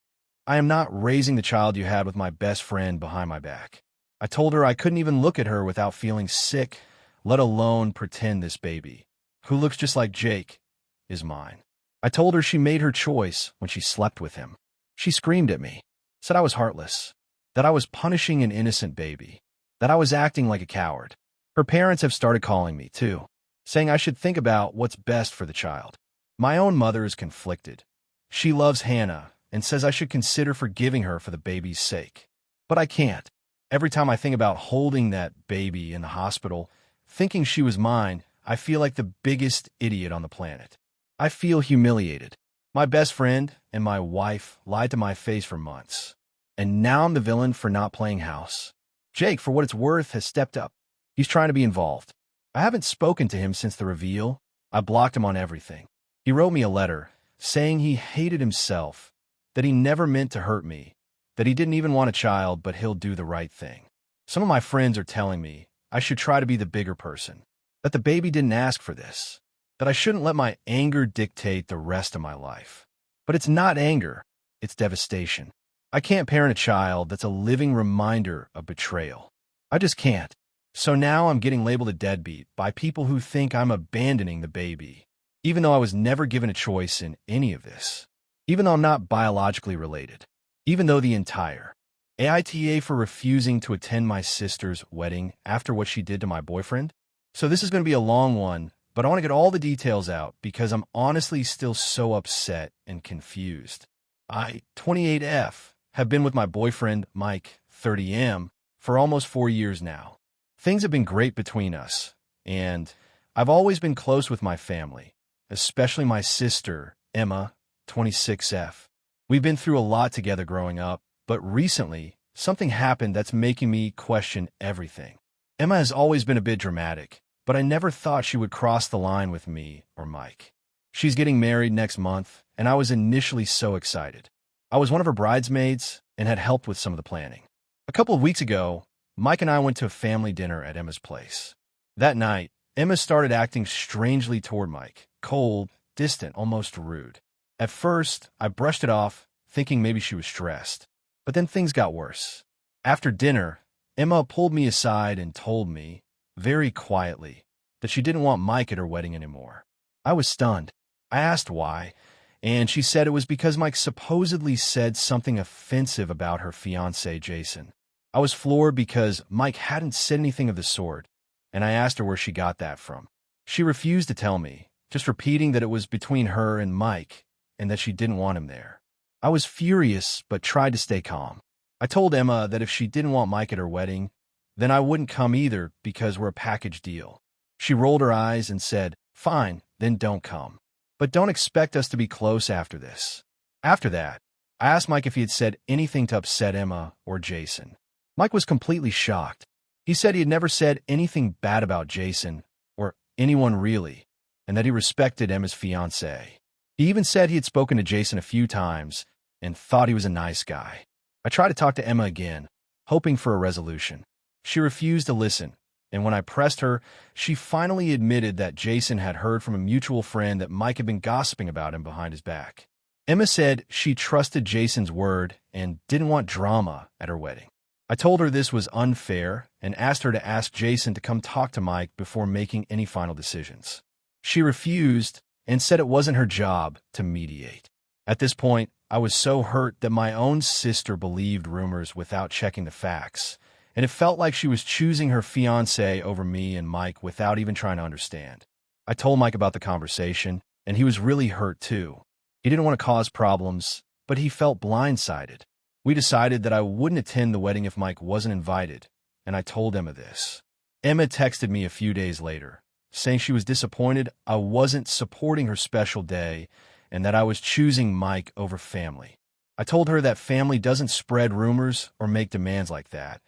I am not raising the child you had with my best friend behind my back. I told her I couldn't even look at her without feeling sick, let alone pretend this baby, who looks just like Jake, is mine. I told her she made her choice when she slept with him. She screamed at me, said I was heartless, that I was punishing an innocent baby, that I was acting like a coward. Her parents have started calling me, too, saying I should think about what's best for the child. My own mother is conflicted. She loves Hannah and says I should consider forgiving her for the baby's sake. But I can't. Every time I think about holding that baby in the hospital, thinking she was mine, I feel like the biggest idiot on the planet. I feel humiliated. My best friend and my wife lied to my face for months. And now I'm the villain for not playing house. Jake, for what it's worth, has stepped up. He's trying to be involved. I haven't spoken to him since the reveal. I blocked him on everything. He wrote me a letter saying he hated himself, that he never meant to hurt me, that he didn't even want a child, but he'll do the right thing. Some of my friends are telling me I should try to be the bigger person, that the baby didn't ask for this, that I shouldn't let my anger dictate the rest of my life. But it's not anger, it's devastation. I can't parent a child that's a living reminder of betrayal. I just can't. So now I'm getting labeled a deadbeat by people who think I'm abandoning the baby, even though I was never given a choice in any of this, even though I'm not biologically related, even though the entire AITA for refusing to attend my sister's wedding after what she did to my boyfriend. So this is going to be a long one, but I want to get all the details out because I'm honestly still so upset and confused. I, 28F, have been with my boyfriend, Mike, 30M, for almost 4 years now. Things have been great between us, and I've always been close with my family, especially my sister, Emma, 26F. We've been through a lot together growing up, but recently, something happened that's making me question everything. Emma has always been a bit dramatic, but I never thought she would cross the line with me or Mike. She's getting married next month, and I was initially so excited. I was one of her bridesmaids and had helped with some of the planning. A couple of weeks ago, Mike and I went to a family dinner at Emma's place. That night, Emma started acting strangely toward Mike, cold, distant, almost rude. At first, I brushed it off, thinking maybe she was stressed. But then things got worse. After dinner, Emma pulled me aside and told me, very quietly, that she didn't want Mike at her wedding anymore. I was stunned. I asked why, and she said it was because Mike supposedly said something offensive about her fiancé, Jason. I was floored because Mike hadn't said anything of the sort, and I asked her where she got that from. She refused to tell me, just repeating that it was between her and Mike, and that she didn't want him there. I was furious, but tried to stay calm. I told Emma that if she didn't want Mike at her wedding, then I wouldn't come either because we're a package deal. She rolled her eyes and said, "Fine, then don't come. But don't expect us to be close after this." After that, I asked Mike if he had said anything to upset Emma or Jason. Mike was completely shocked. He said he had never said anything bad about Jason, or anyone really, and that he respected Emma's fiancé. He even said he had spoken to Jason a few times and thought he was a nice guy. I tried to talk to Emma again, hoping for a resolution. She refused to listen, and when I pressed her, she finally admitted that Jason had heard from a mutual friend that Mike had been gossiping about him behind his back. Emma said she trusted Jason's word and didn't want drama at her wedding. I told her this was unfair and asked her to ask Jason to come talk to Mike before making any final decisions. She refused and said it wasn't her job to mediate. At this point, I was so hurt that my own sister believed rumors without checking the facts, and it felt like she was choosing her fiancé over me and Mike without even trying to understand. I told Mike about the conversation, and he was really hurt too. He didn't want to cause problems, but he felt blindsided. We decided that I wouldn't attend the wedding if Mike wasn't invited, and I told Emma this. Emma texted me a few days later, saying she was disappointed I wasn't supporting her special day and that I was choosing Mike over family. I told her that family doesn't spread rumors or make demands like that,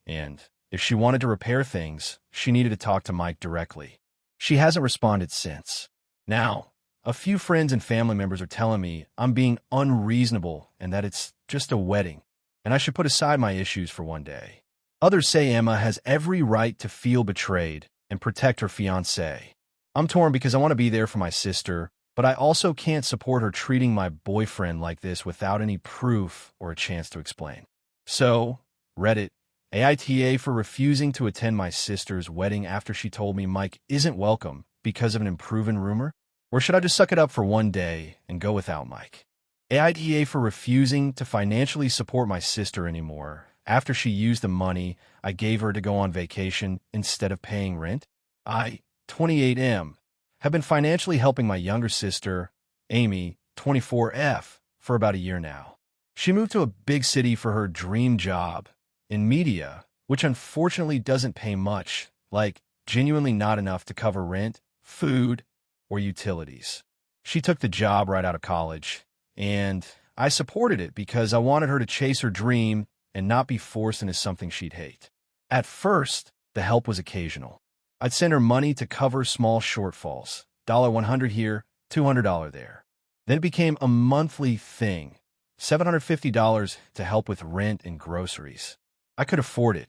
and if she wanted to repair things, she needed to talk to Mike directly. She hasn't responded since. Now, a few friends and family members are telling me I'm being unreasonable and that it's just a wedding, and I should put aside my issues for one day. Others say Emma has every right to feel betrayed and protect her fiancé. I'm torn because I want to be there for my sister, but I also can't support her treating my boyfriend like this without any proof or a chance to explain. So, Reddit, AITA for refusing to attend my sister's wedding after she told me Mike isn't welcome because of an unproven rumor? Or should I just suck it up for one day and go without Mike? AITA for refusing to financially support my sister anymore after she used the money I gave her to go on vacation instead of paying rent. I, 28M, have been financially helping my younger sister, Amy, 24F, for about a year now. She moved to a big city for her dream job in media, which unfortunately doesn't pay much, like genuinely not enough to cover rent, food, or utilities. She took the job right out of college, and I supported it because I wanted her to chase her dream and not be forced into something she'd hate. At first, the help was occasional. I'd send her money to cover small shortfalls, $100 here, $200 there. Then it became a monthly thing, $750 to help with rent and groceries. I could afford it,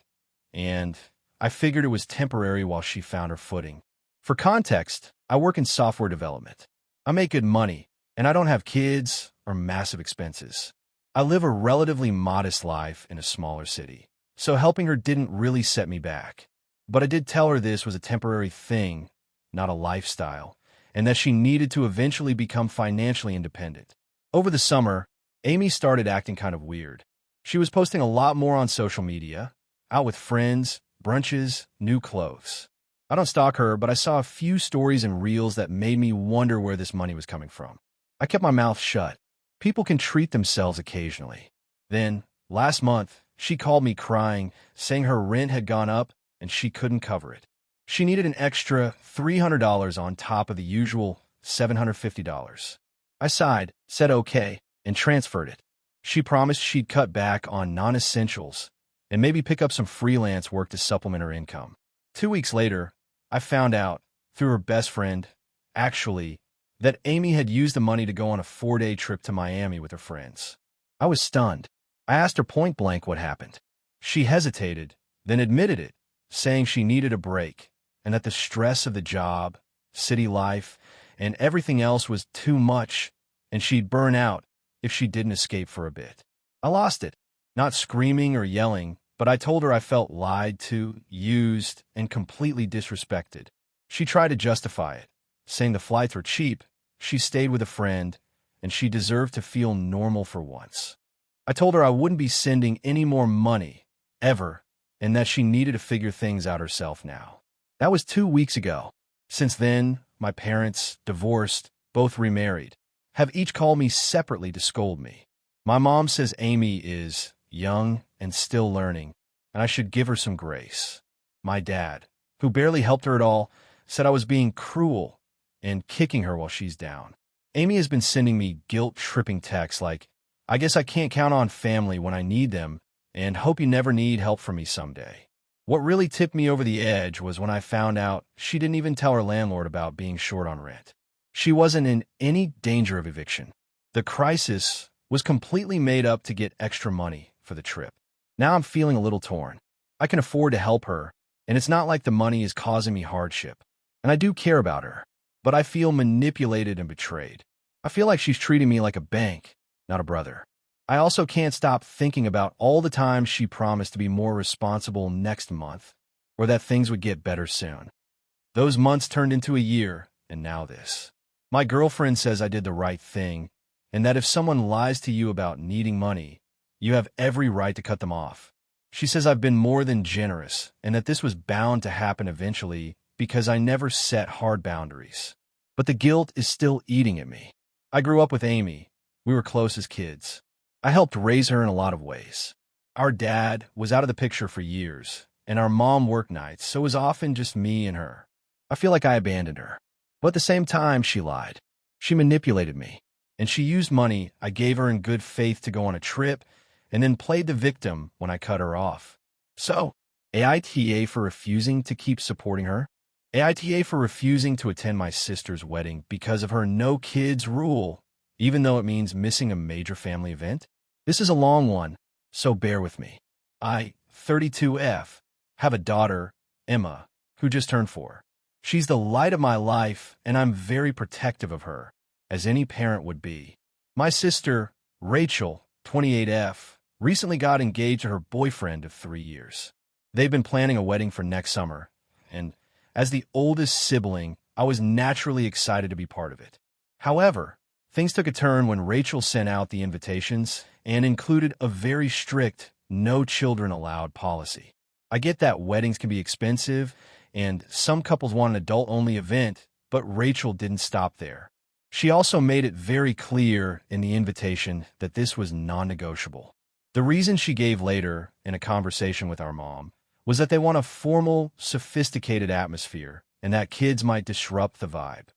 and I figured it was temporary while she found her footing. For context, I work in software development. I make good money, and I don't have kids or massive expenses. I live a relatively modest life in a smaller city, so helping her didn't really set me back. But I did tell her this was a temporary thing, not a lifestyle, and that she needed to eventually become financially independent. Over the summer, Amy started acting kind of weird. She was posting a lot more on social media, out with friends, brunches, new clothes. I don't stalk her, but I saw a few stories and reels that made me wonder where this money was coming from. I kept my mouth shut. People can treat themselves occasionally. Then, last month, she called me crying, saying her rent had gone up and she couldn't cover it. She needed an extra $300 on top of the usual $750. I sighed, said okay, and transferred it. She promised she'd cut back on non-essentials and maybe pick up some freelance work to supplement her income. 2 weeks later, I found out, through her best friend, actually, that Amy had used the money to go on a 4-day trip to Miami with her friends. I was stunned. I asked her point blank what happened. She hesitated, then admitted it, saying she needed a break, and that the stress of the job, city life, and everything else was too much, and she'd burn out if she didn't escape for a bit. I lost it, not screaming or yelling, but I told her I felt lied to, used, and completely disrespected. She tried to justify it, saying the flights were cheap, she stayed with a friend, and she deserved to feel normal for once. I told her I wouldn't be sending any more money, ever, and that she needed to figure things out herself now. That was 2 weeks ago. Since then, my parents, divorced, both remarried, have each called me separately to scold me. My mom says Amy is young and still learning, and I should give her some grace. My dad, who barely helped her at all, said I was being cruel and kicking her while she's down. Amy has been sending me guilt-tripping texts like, "I guess I can't count on family when I need them, and hope you never need help from me someday." What really tipped me over the edge was when I found out she didn't even tell her landlord about being short on rent. She wasn't in any danger of eviction. The crisis was completely made up to get extra money for the trip. Now I'm feeling a little torn. I can afford to help her, and it's not like the money is causing me hardship. And I do care about her, but I feel manipulated and betrayed. I feel like she's treating me like a bank, not a brother. I also can't stop thinking about all the times she promised to be more responsible next month, or that things would get better soon. Those months turned into a year, and now this. My girlfriend says I did the right thing, and that if someone lies to you about needing money, you have every right to cut them off. She says I've been more than generous, and that this was bound to happen eventually because I never set hard boundaries. But the guilt is still eating at me. I grew up with Amy. We were close as kids. I helped raise her in a lot of ways. Our dad was out of the picture for years, and our mom worked nights, so it was often just me and her. I feel like I abandoned her. But at the same time, she lied. She manipulated me, and she used money I gave her in good faith to go on a trip, and then played the victim when I cut her off. So, AITA for refusing to keep supporting her? AITA for refusing to attend my sister's wedding because of her no kids rule, even though it means missing a major family event? This is a long one, so bear with me. I, 32F, have a daughter, Emma, who just turned 4. She's the light of my life, and I'm very protective of her, as any parent would be. My sister, Rachel, 28F, recently got engaged to her boyfriend of 3 years. They've been planning a wedding for next summer, and as the oldest sibling, I was naturally excited to be part of it. However, things took a turn when Rachel sent out the invitations and included a very strict no children allowed policy. I get that weddings can be expensive, and some couples want an adult-only event, but Rachel didn't stop there. She also made it very clear in the invitation that this was non-negotiable. The reason she gave later, in a conversation with our mom, was that they want a formal, sophisticated atmosphere, and that kids might disrupt the vibe.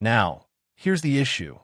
Now, here's the issue.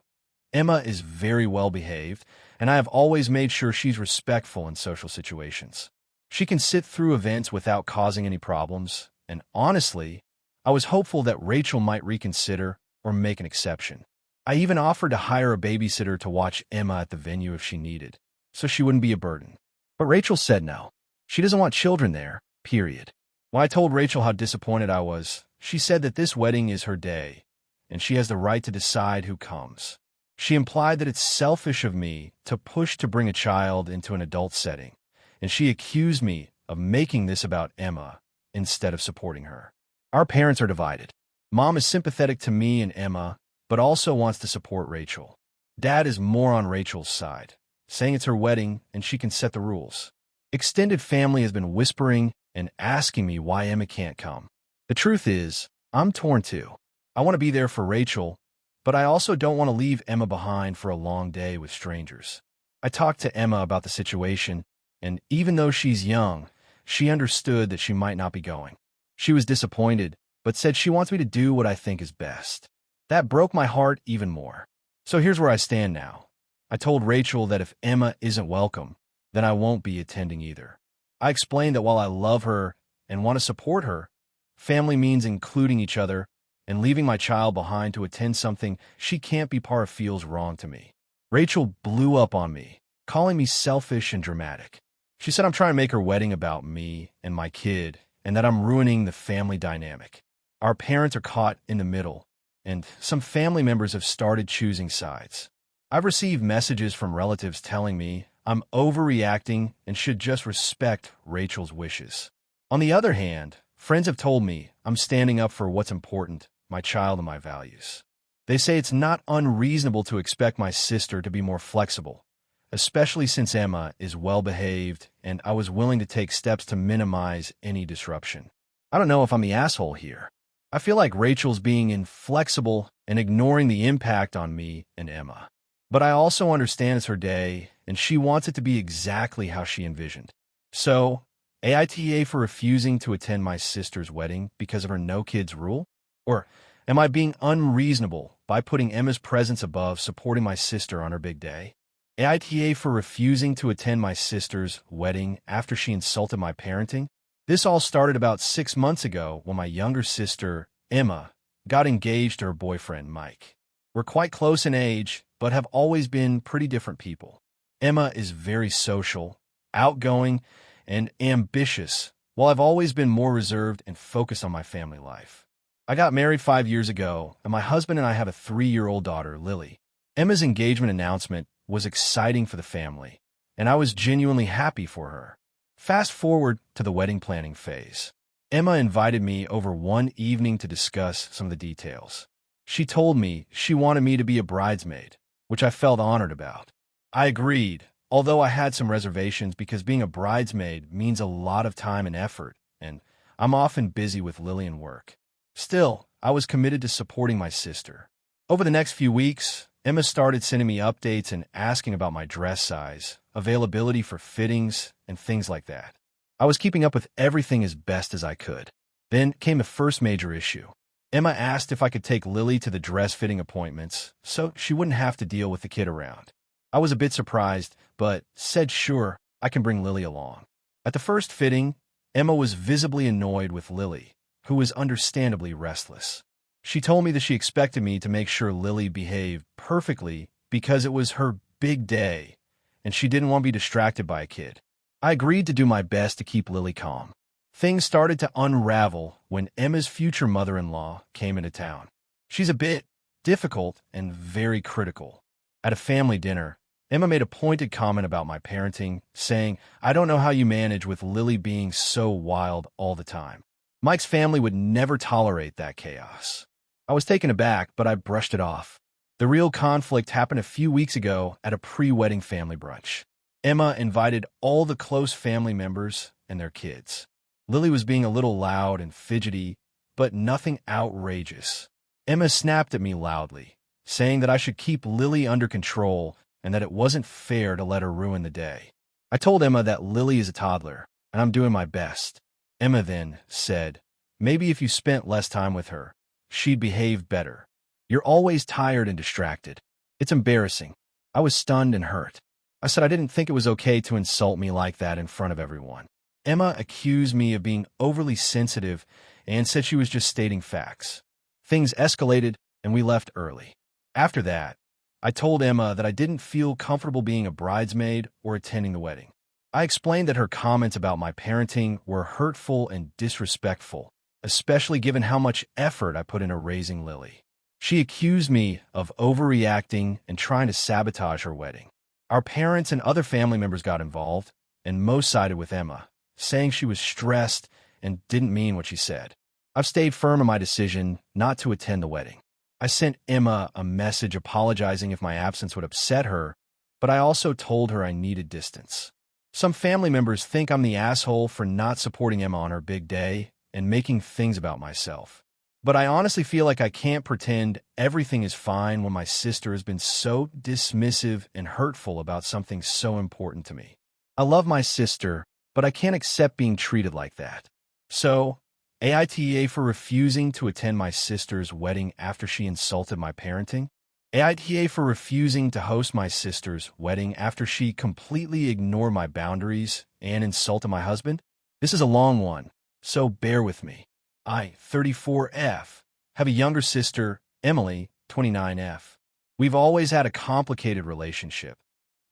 Emma is very well-behaved, and I have always made sure she's respectful in social situations. She can sit through events without causing any problems, and honestly, I was hopeful that Rachel might reconsider or make an exception. I even offered to hire a babysitter to watch Emma at the venue if she needed, so she wouldn't be a burden. But Rachel said no. She doesn't want children there, period. When I told Rachel how disappointed I was, she said that this wedding is her day, and she has the right to decide who comes. She implied that it's selfish of me to push to bring a child into an adult setting, and she accused me of making this about Emma instead of supporting her. Our parents are divided. Mom is sympathetic to me and Emma, but also wants to support Rachel. Dad is more on Rachel's side, saying it's her wedding and she can set the rules. Extended family has been whispering and asking me why Emma can't come. The truth is, I'm torn too. I want to be there for Rachel, but I also don't want to leave Emma behind for a long day with strangers. I talked to Emma about the situation, and even though she's young, she understood that she might not be going. She was disappointed, but said she wants me to do what I think is best. That broke my heart even more. So here's where I stand now. I told Rachel that if Emma isn't welcome, then I won't be attending either. I explained that while I love her and want to support her, family means including each other, and leaving my child behind to attend something she can't be part of feels wrong to me. Rachel blew up on me, calling me selfish and dramatic. She said I'm trying to make her wedding about me and my kid, and that I'm ruining the family dynamic. Our parents are caught in the middle, and some family members have started choosing sides. I've received messages from relatives telling me I'm overreacting and should just respect Rachel's wishes. On the other hand, friends have told me I'm standing up for what's important, my child and my values. They say it's not unreasonable to expect my sister to be more flexible, especially since Emma is well-behaved and I was willing to take steps to minimize any disruption. I don't know if I'm the asshole here. I feel like Rachel's being inflexible and ignoring the impact on me and Emma. But I also understand it's her day, and she wants it to be exactly how she envisioned. So, AITA for refusing to attend my sister's wedding because of her no-kids rule? Or am I being unreasonable by putting Emma's presence above supporting my sister on her big day? AITA for refusing to attend my sister's wedding after she insulted my parenting? This all started about 6 months ago when my younger sister, Emma, got engaged to her boyfriend, Mike. We're quite close in age, but have always been pretty different people. Emma is very social, outgoing, and ambitious, while I've always been more reserved and focused on my family life. I got married 5 years ago, and my husband and I have a 3-year-old daughter, Lily. Emma's engagement announcement was exciting for the family, and I was genuinely happy for her. Fast forward to the wedding planning phase. Emma invited me over one evening to discuss some of the details. She told me she wanted me to be a bridesmaid, which I felt honored about. I agreed, although I had some reservations because being a bridesmaid means a lot of time and effort, and I'm often busy with Lily and work. Still, I was committed to supporting my sister. Over the next few weeks, Emma started sending me updates and asking about my dress size, availability for fittings, and things like that. I was keeping up with everything as best as I could. Then came the first major issue. Emma asked if I could take Lily to the dress-fitting appointments so she wouldn't have to deal with the kid around. I was a bit surprised, but said sure, I can bring Lily along. At the first fitting, Emma was visibly annoyed with Lily, who was understandably restless. She told me that she expected me to make sure Lily behaved perfectly because it was her big day, and she didn't want to be distracted by a kid. I agreed to do my best to keep Lily calm. Things started to unravel when Emma's future mother-in-law came into town. She's a bit difficult and very critical. At a family dinner, Emma made a pointed comment about my parenting, saying, "I don't know how you manage with Lily being so wild all the time. Mike's family would never tolerate that chaos." I was taken aback, but I brushed it off. The real conflict happened a few weeks ago at a pre-wedding family brunch. Emma invited all the close family members and their kids. Lily was being a little loud and fidgety, but nothing outrageous. Emma snapped at me loudly, saying that I should keep Lily under control and that it wasn't fair to let her ruin the day. I told Emma that Lily is a toddler, and I'm doing my best. Emma then said, "Maybe if you spent less time with her, she'd behave better. You're always tired and distracted. It's embarrassing." I was stunned and hurt. I said I didn't think it was okay to insult me like that in front of everyone. Emma accused me of being overly sensitive and said she was just stating facts. Things escalated, and we left early. After that, I told Emma that I didn't feel comfortable being a bridesmaid or attending the wedding. I explained that her comments about my parenting were hurtful and disrespectful, especially given how much effort I put into raising Lily. She accused me of overreacting and trying to sabotage her wedding. Our parents and other family members got involved, and most sided with Emma, saying she was stressed and didn't mean what she said. I've stayed firm in my decision not to attend the wedding. I sent Emma a message apologizing if my absence would upset her, but I also told her I needed distance. Some family members think I'm the asshole for not supporting Emma on her big day and making things about myself. But I honestly feel like I can't pretend everything is fine when my sister has been so dismissive and hurtful about something so important to me. I love my sister, but I can't accept being treated like that. So, AITA for refusing to attend my sister's wedding after she insulted my parenting? AITA for refusing to host my sister's wedding after she completely ignored my boundaries and insulted my husband? This is a long one, so bear with me. I, 34F, have a younger sister, Emily, 29F. We've always had a complicated relationship.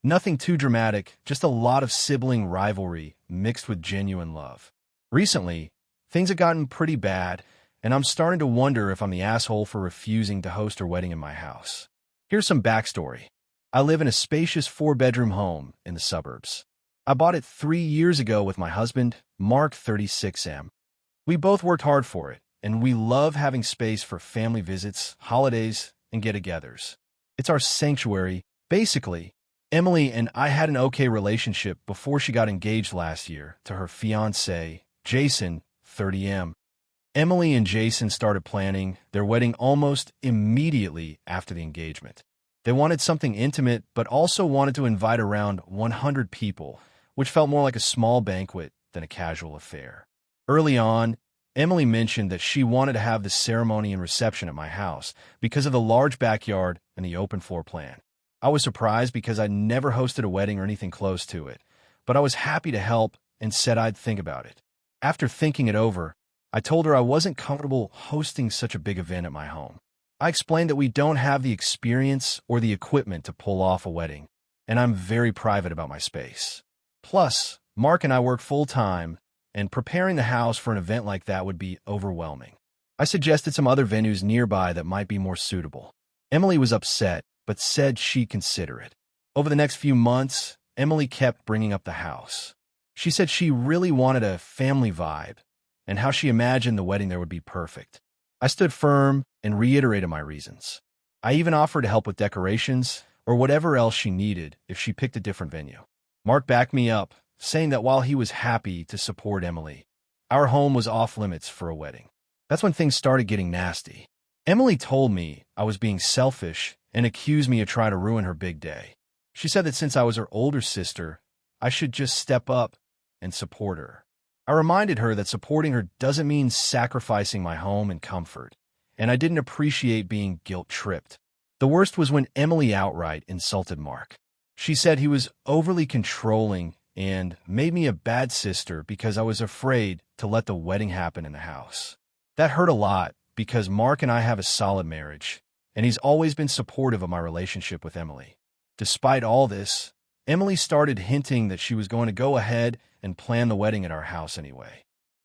Nothing too dramatic, just a lot of sibling rivalry mixed with genuine love. Recently, things have gotten pretty bad, and I'm starting to wonder if I'm the asshole for refusing to host her wedding in my house. Here's some backstory. I live in a spacious 4-bedroom home in the suburbs. I bought it 3 years ago with my husband, Mark 36M. We both worked hard for it, and we love having space for family visits, holidays, and get-togethers. It's our sanctuary. Basically, Emily and I had an okay relationship before she got engaged last year to her fiancé, Jason, 30M. Emily and Jason started planning their wedding almost immediately after the engagement. They wanted something intimate, but also wanted to invite around 100 people, which felt more like a small banquet than a casual affair. Early on, Emily mentioned that she wanted to have the ceremony and reception at my house because of the large backyard and the open floor plan. I was surprised because I'd never hosted a wedding or anything close to it, but I was happy to help and said I'd think about it. After thinking it over, I told her I wasn't comfortable hosting such a big event at my home. I explained that we don't have the experience or the equipment to pull off a wedding, and I'm very private about my space. Plus, Mark and I work full-time, and preparing the house for an event like that would be overwhelming. I suggested some other venues nearby that might be more suitable. Emily was upset, but said she'd consider it. Over the next few months, Emily kept bringing up the house. She said she really wanted a family vibe, and how she imagined the wedding there would be perfect. I stood firm and reiterated my reasons. I even offered to help with decorations or whatever else she needed if she picked a different venue. Mark backed me up, saying that while he was happy to support Emily, our home was off-limits for a wedding. That's when things started getting nasty. Emily told me I was being selfish and accused me of trying to ruin her big day. She said that since I was her older sister, I should just step up and support her. I reminded her that supporting her doesn't mean sacrificing my home and comfort, and I didn't appreciate being guilt-tripped. The worst was when Emily outright insulted Mark. She said he was overly controlling and made me a bad sister because I was afraid to let the wedding happen in the house. That hurt a lot because Mark and I have a solid marriage, and he's always been supportive of my relationship with Emily. Despite all this, Emily started hinting that she was going to go ahead and plan the wedding at our house anyway.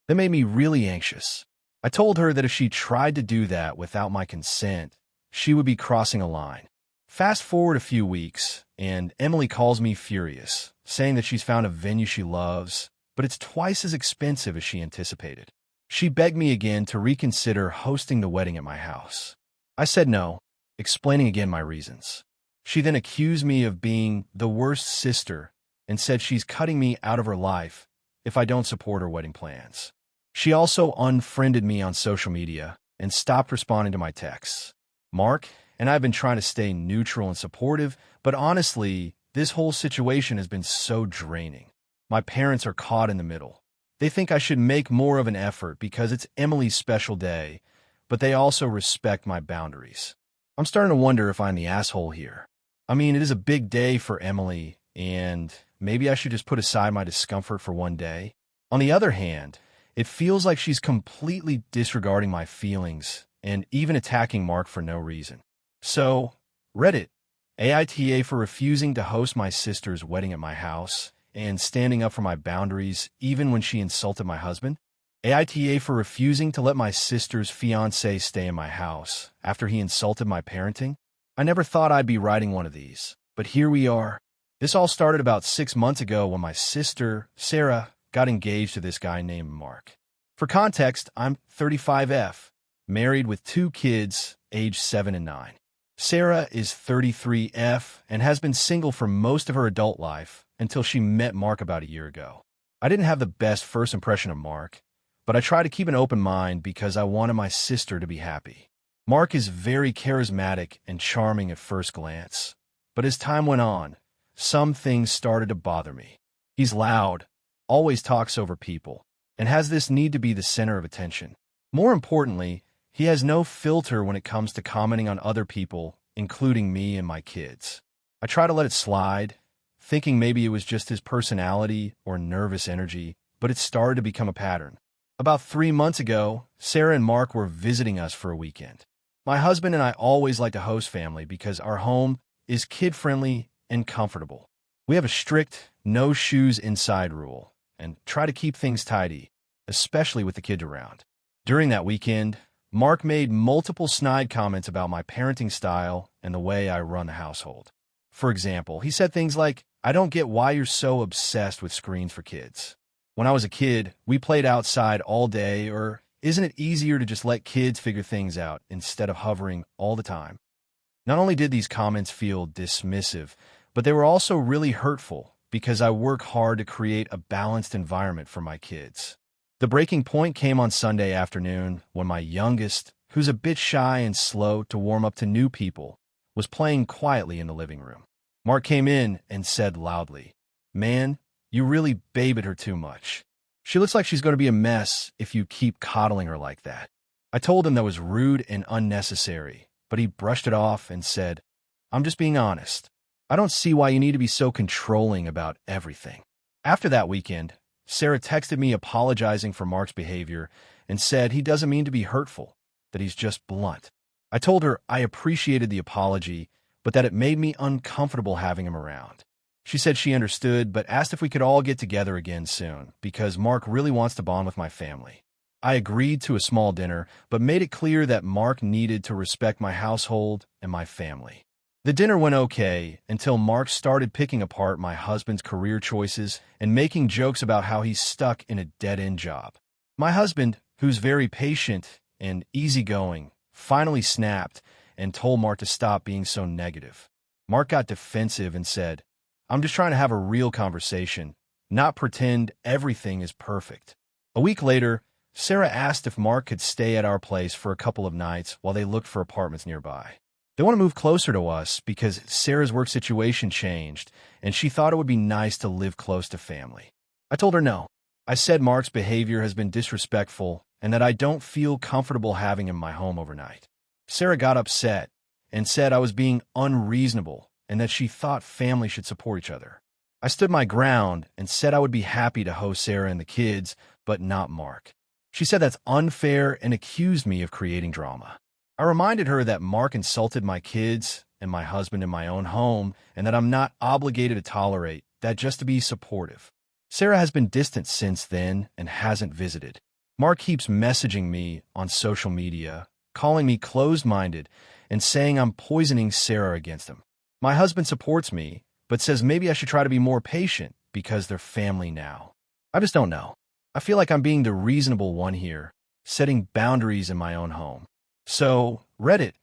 That made me really anxious. I told her that if she tried to do that without my consent, she would be crossing a line. Fast forward a few weeks, and Emily calls me furious, saying that she's found a venue she loves, but it's twice as expensive as she anticipated. She begged me again to reconsider hosting the wedding at my house. I said no, explaining again my reasons. She then accused me of being the worst sister and said she's cutting me out of her life if I don't support her wedding plans. She also unfriended me on social media and stopped responding to my texts. Mark and I have been trying to stay neutral and supportive, but honestly, this whole situation has been so draining. My parents are caught in the middle. They think I should make more of an effort because it's Emily's special day, but they also respect my boundaries. I'm starting to wonder if I'm the asshole here. I mean, it is a big day for Emily, and maybe I should just put aside my discomfort for one day. On the other hand, it feels like she's completely disregarding my feelings and even attacking Mark for no reason. So, Reddit, AITA for refusing to host my sister's wedding at my house and standing up for my boundaries even when she insulted my husband. AITA for refusing to let my sister's fiancé stay in my house after he insulted my parenting. I never thought I'd be writing one of these, but here we are. This all started about 6 months ago when my sister, Sarah, got engaged to this guy named Mark. For context, I'm 35F, married with 2 kids, aged 7 and 9. Sarah is 33F and has been single for most of her adult life until she met Mark about a year ago. I didn't have the best first impression of Mark, but I try to keep an open mind because I wanted my sister to be happy. Mark is very charismatic and charming at first glance, but as time went on, some things started to bother me. He's loud, always talks over people, and has this need to be the center of attention. More importantly, he has no filter when it comes to commenting on other people, including me and my kids. I try to let it slide, thinking maybe it was just his personality or nervous energy, but it started to become a pattern. About 3 months ago, Sarah and Mark were visiting us for a weekend. My husband and I always like to host family because our home is kid-friendly and comfortable. We have a strict no shoes inside rule and try to keep things tidy, especially with the kids around. During that weekend, Mark made multiple snide comments about my parenting style and the way I run the household. For example, he said things like, "I don't get why you're so obsessed with screens for kids. When I was a kid, we played outside all day," or "Isn't it easier to just let kids figure things out instead of hovering all the time?" Not only did these comments feel dismissive, but they were also really hurtful because I work hard to create a balanced environment for my kids. The breaking point came on Sunday afternoon when my youngest, who's a bit shy and slow to warm up to new people, was playing quietly in the living room. Mark came in and said loudly, "Man, you really babied her too much. She looks like she's going to be a mess if you keep coddling her like that." I told him that was rude and unnecessary, but he brushed it off and said, "I'm just being honest. I don't see why you need to be so controlling about everything." After that weekend, Sarah texted me apologizing for Mark's behavior and said he doesn't mean to be hurtful, that he's just blunt. I told her I appreciated the apology, but that it made me uncomfortable having him around. She said she understood, but asked if we could all get together again soon, because Mark really wants to bond with my family. I agreed to a small dinner, but made it clear that Mark needed to respect my household and my family. The dinner went okay until Mark started picking apart my husband's career choices and making jokes about how he's stuck in a dead-end job. My husband, who's very patient and easygoing, finally snapped and told Mark to stop being so negative. Mark got defensive and said, "I'm just trying to have a real conversation, not pretend everything is perfect." A week later, Sarah asked if Mark could stay at our place for a couple of nights while they looked for apartments nearby. They want to move closer to us because Sarah's work situation changed, and she thought it would be nice to live close to family. I told her no. I said Mark's behavior has been disrespectful and that I don't feel comfortable having him in my home overnight. Sarah got upset and said I was being unreasonable and that she thought family should support each other. I stood my ground and said I would be happy to host Sarah and the kids, but not Mark. She said that's unfair and accused me of creating drama. I reminded her that Mark insulted my kids and my husband in my own home and that I'm not obligated to tolerate that just to be supportive. Sarah has been distant since then and hasn't visited. Mark keeps messaging me on social media, calling me closed-minded and saying I'm poisoning Sarah against him. My husband supports me, but says maybe I should try to be more patient because they're family now. I just don't know. I feel like I'm being the reasonable one here, setting boundaries in my own home. So, Reddit,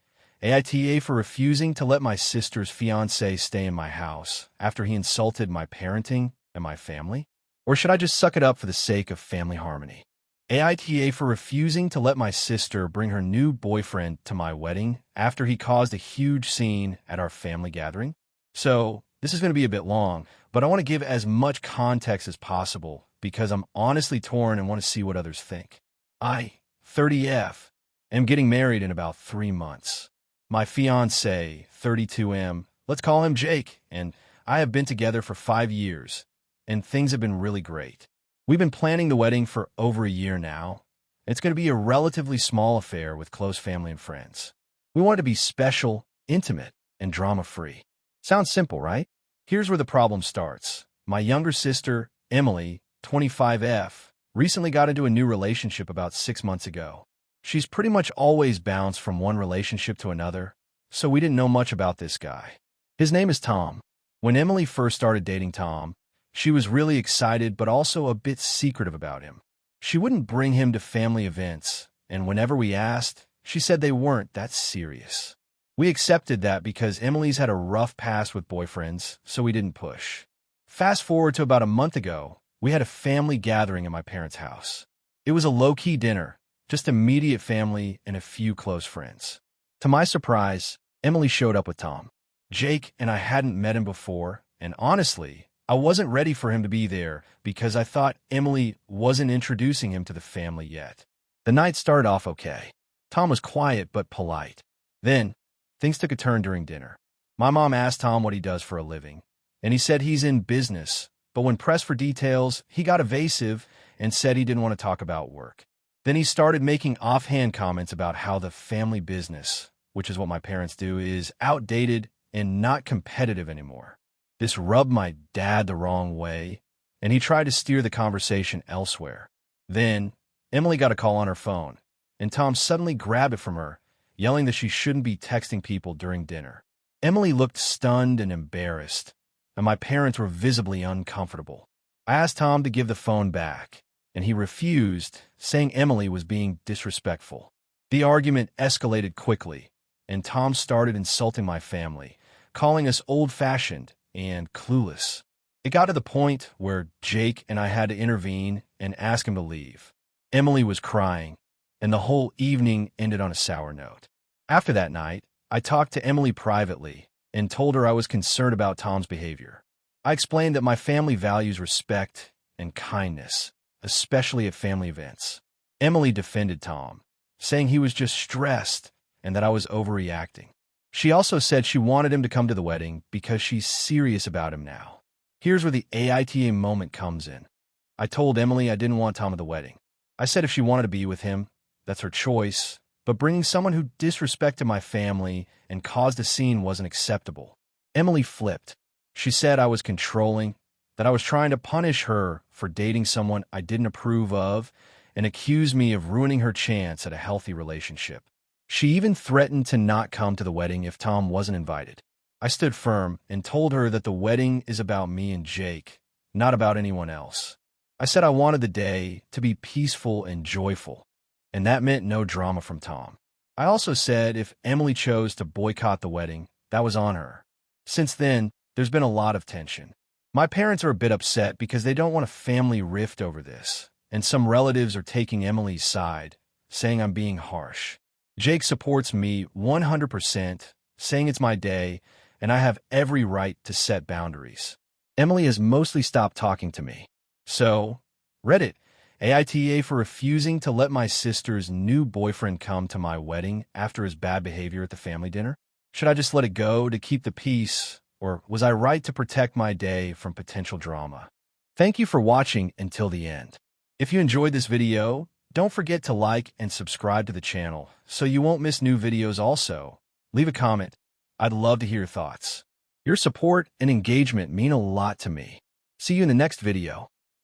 AITA for refusing to let my sister's fiancé stay in my house after he insulted my parenting and my family? Or should I just suck it up for the sake of family harmony? AITA for refusing to let my sister bring her new boyfriend to my wedding after he caused a huge scene at our family gathering? So, this is going to be a bit long, but I want to give as much context as possible because I'm honestly torn and want to see what others think. I, 30F, am getting married in about 3 months. My fiancé, 32M, let's call him Jake, and I have been together for 5 years, and things have been really great. We've been planning the wedding for over a year now. It's going to be a relatively small affair with close family and friends. We want it to be special, intimate, and drama-free. Sounds simple, right? Here's where the problem starts. My younger sister, Emily, 25F, recently got into a new relationship about 6 months ago. She's pretty much always bounced from one relationship to another, so we didn't know much about this guy. His name is Tom. When Emily first started dating Tom, she was really excited but also a bit secretive about him. She wouldn't bring him to family events, and whenever we asked, she said they weren't that serious. We accepted that because Emily's had a rough past with boyfriends, so we didn't push. Fast forward to about a month ago, we had a family gathering at my parents' house. It was a low-key dinner, just immediate family and a few close friends. To my surprise, Emily showed up with Tom. Jake and I hadn't met him before, and honestly, I wasn't ready for him to be there because I thought Emily wasn't introducing him to the family yet. The night started off okay. Tom was quiet but polite. Then, things took a turn during dinner. My mom asked Tom what he does for a living, and he said he's in business, but when pressed for details, he got evasive and said he didn't want to talk about work. Then he started making offhand comments about how the family business, which is what my parents do, is outdated and not competitive anymore. This rubbed my dad the wrong way, and he tried to steer the conversation elsewhere. Then, Emily got a call on her phone, and Tom suddenly grabbed it from her, yelling that she shouldn't be texting people during dinner. Emily looked stunned and embarrassed, and my parents were visibly uncomfortable. I asked Tom to give the phone back, and he refused, saying Emily was being disrespectful. The argument escalated quickly, and Tom started insulting my family, calling us old-fashioned and clueless. It got to the point where Jake and I had to intervene and ask him to leave. Emily was crying, and the whole evening ended on a sour note. After that night, I talked to Emily privately and told her I was concerned about Tom's behavior. I explained that my family values respect and kindness, especially at family events. Emily defended Tom, saying he was just stressed and that I was overreacting. She also said she wanted him to come to the wedding because she's serious about him now. Here's where the AITA moment comes in. I told Emily I didn't want Tom at the wedding. I said if she wanted to be with him, that's her choice, but bringing someone who disrespected my family and caused a scene wasn't acceptable. Emily flipped. She said I was controlling, that I was trying to punish her for dating someone I didn't approve of, and accused me of ruining her chance at a healthy relationship. She even threatened to not come to the wedding if Tom wasn't invited. I stood firm and told her that the wedding is about me and Jake, not about anyone else. I said I wanted the day to be peaceful and joyful, and that meant no drama from Tom. I also said if Emily chose to boycott the wedding, that was on her. Since then, there's been a lot of tension. My parents are a bit upset because they don't want a family rift over this, and some relatives are taking Emily's side, saying I'm being harsh. Jake supports me 100%, saying it's my day, and I have every right to set boundaries. Emily has mostly stopped talking to me. So, Reddit, AITA for refusing to let my sister's new boyfriend come to my wedding after his bad behavior at the family dinner? Should I just let it go to keep the peace, or was I right to protect my day from potential drama? Thank you for watching until the end. If you enjoyed this video, don't forget to like and subscribe to the channel so you won't miss new videos also. Leave a comment. I'd love to hear your thoughts. Your support and engagement mean a lot to me. See you in the next video.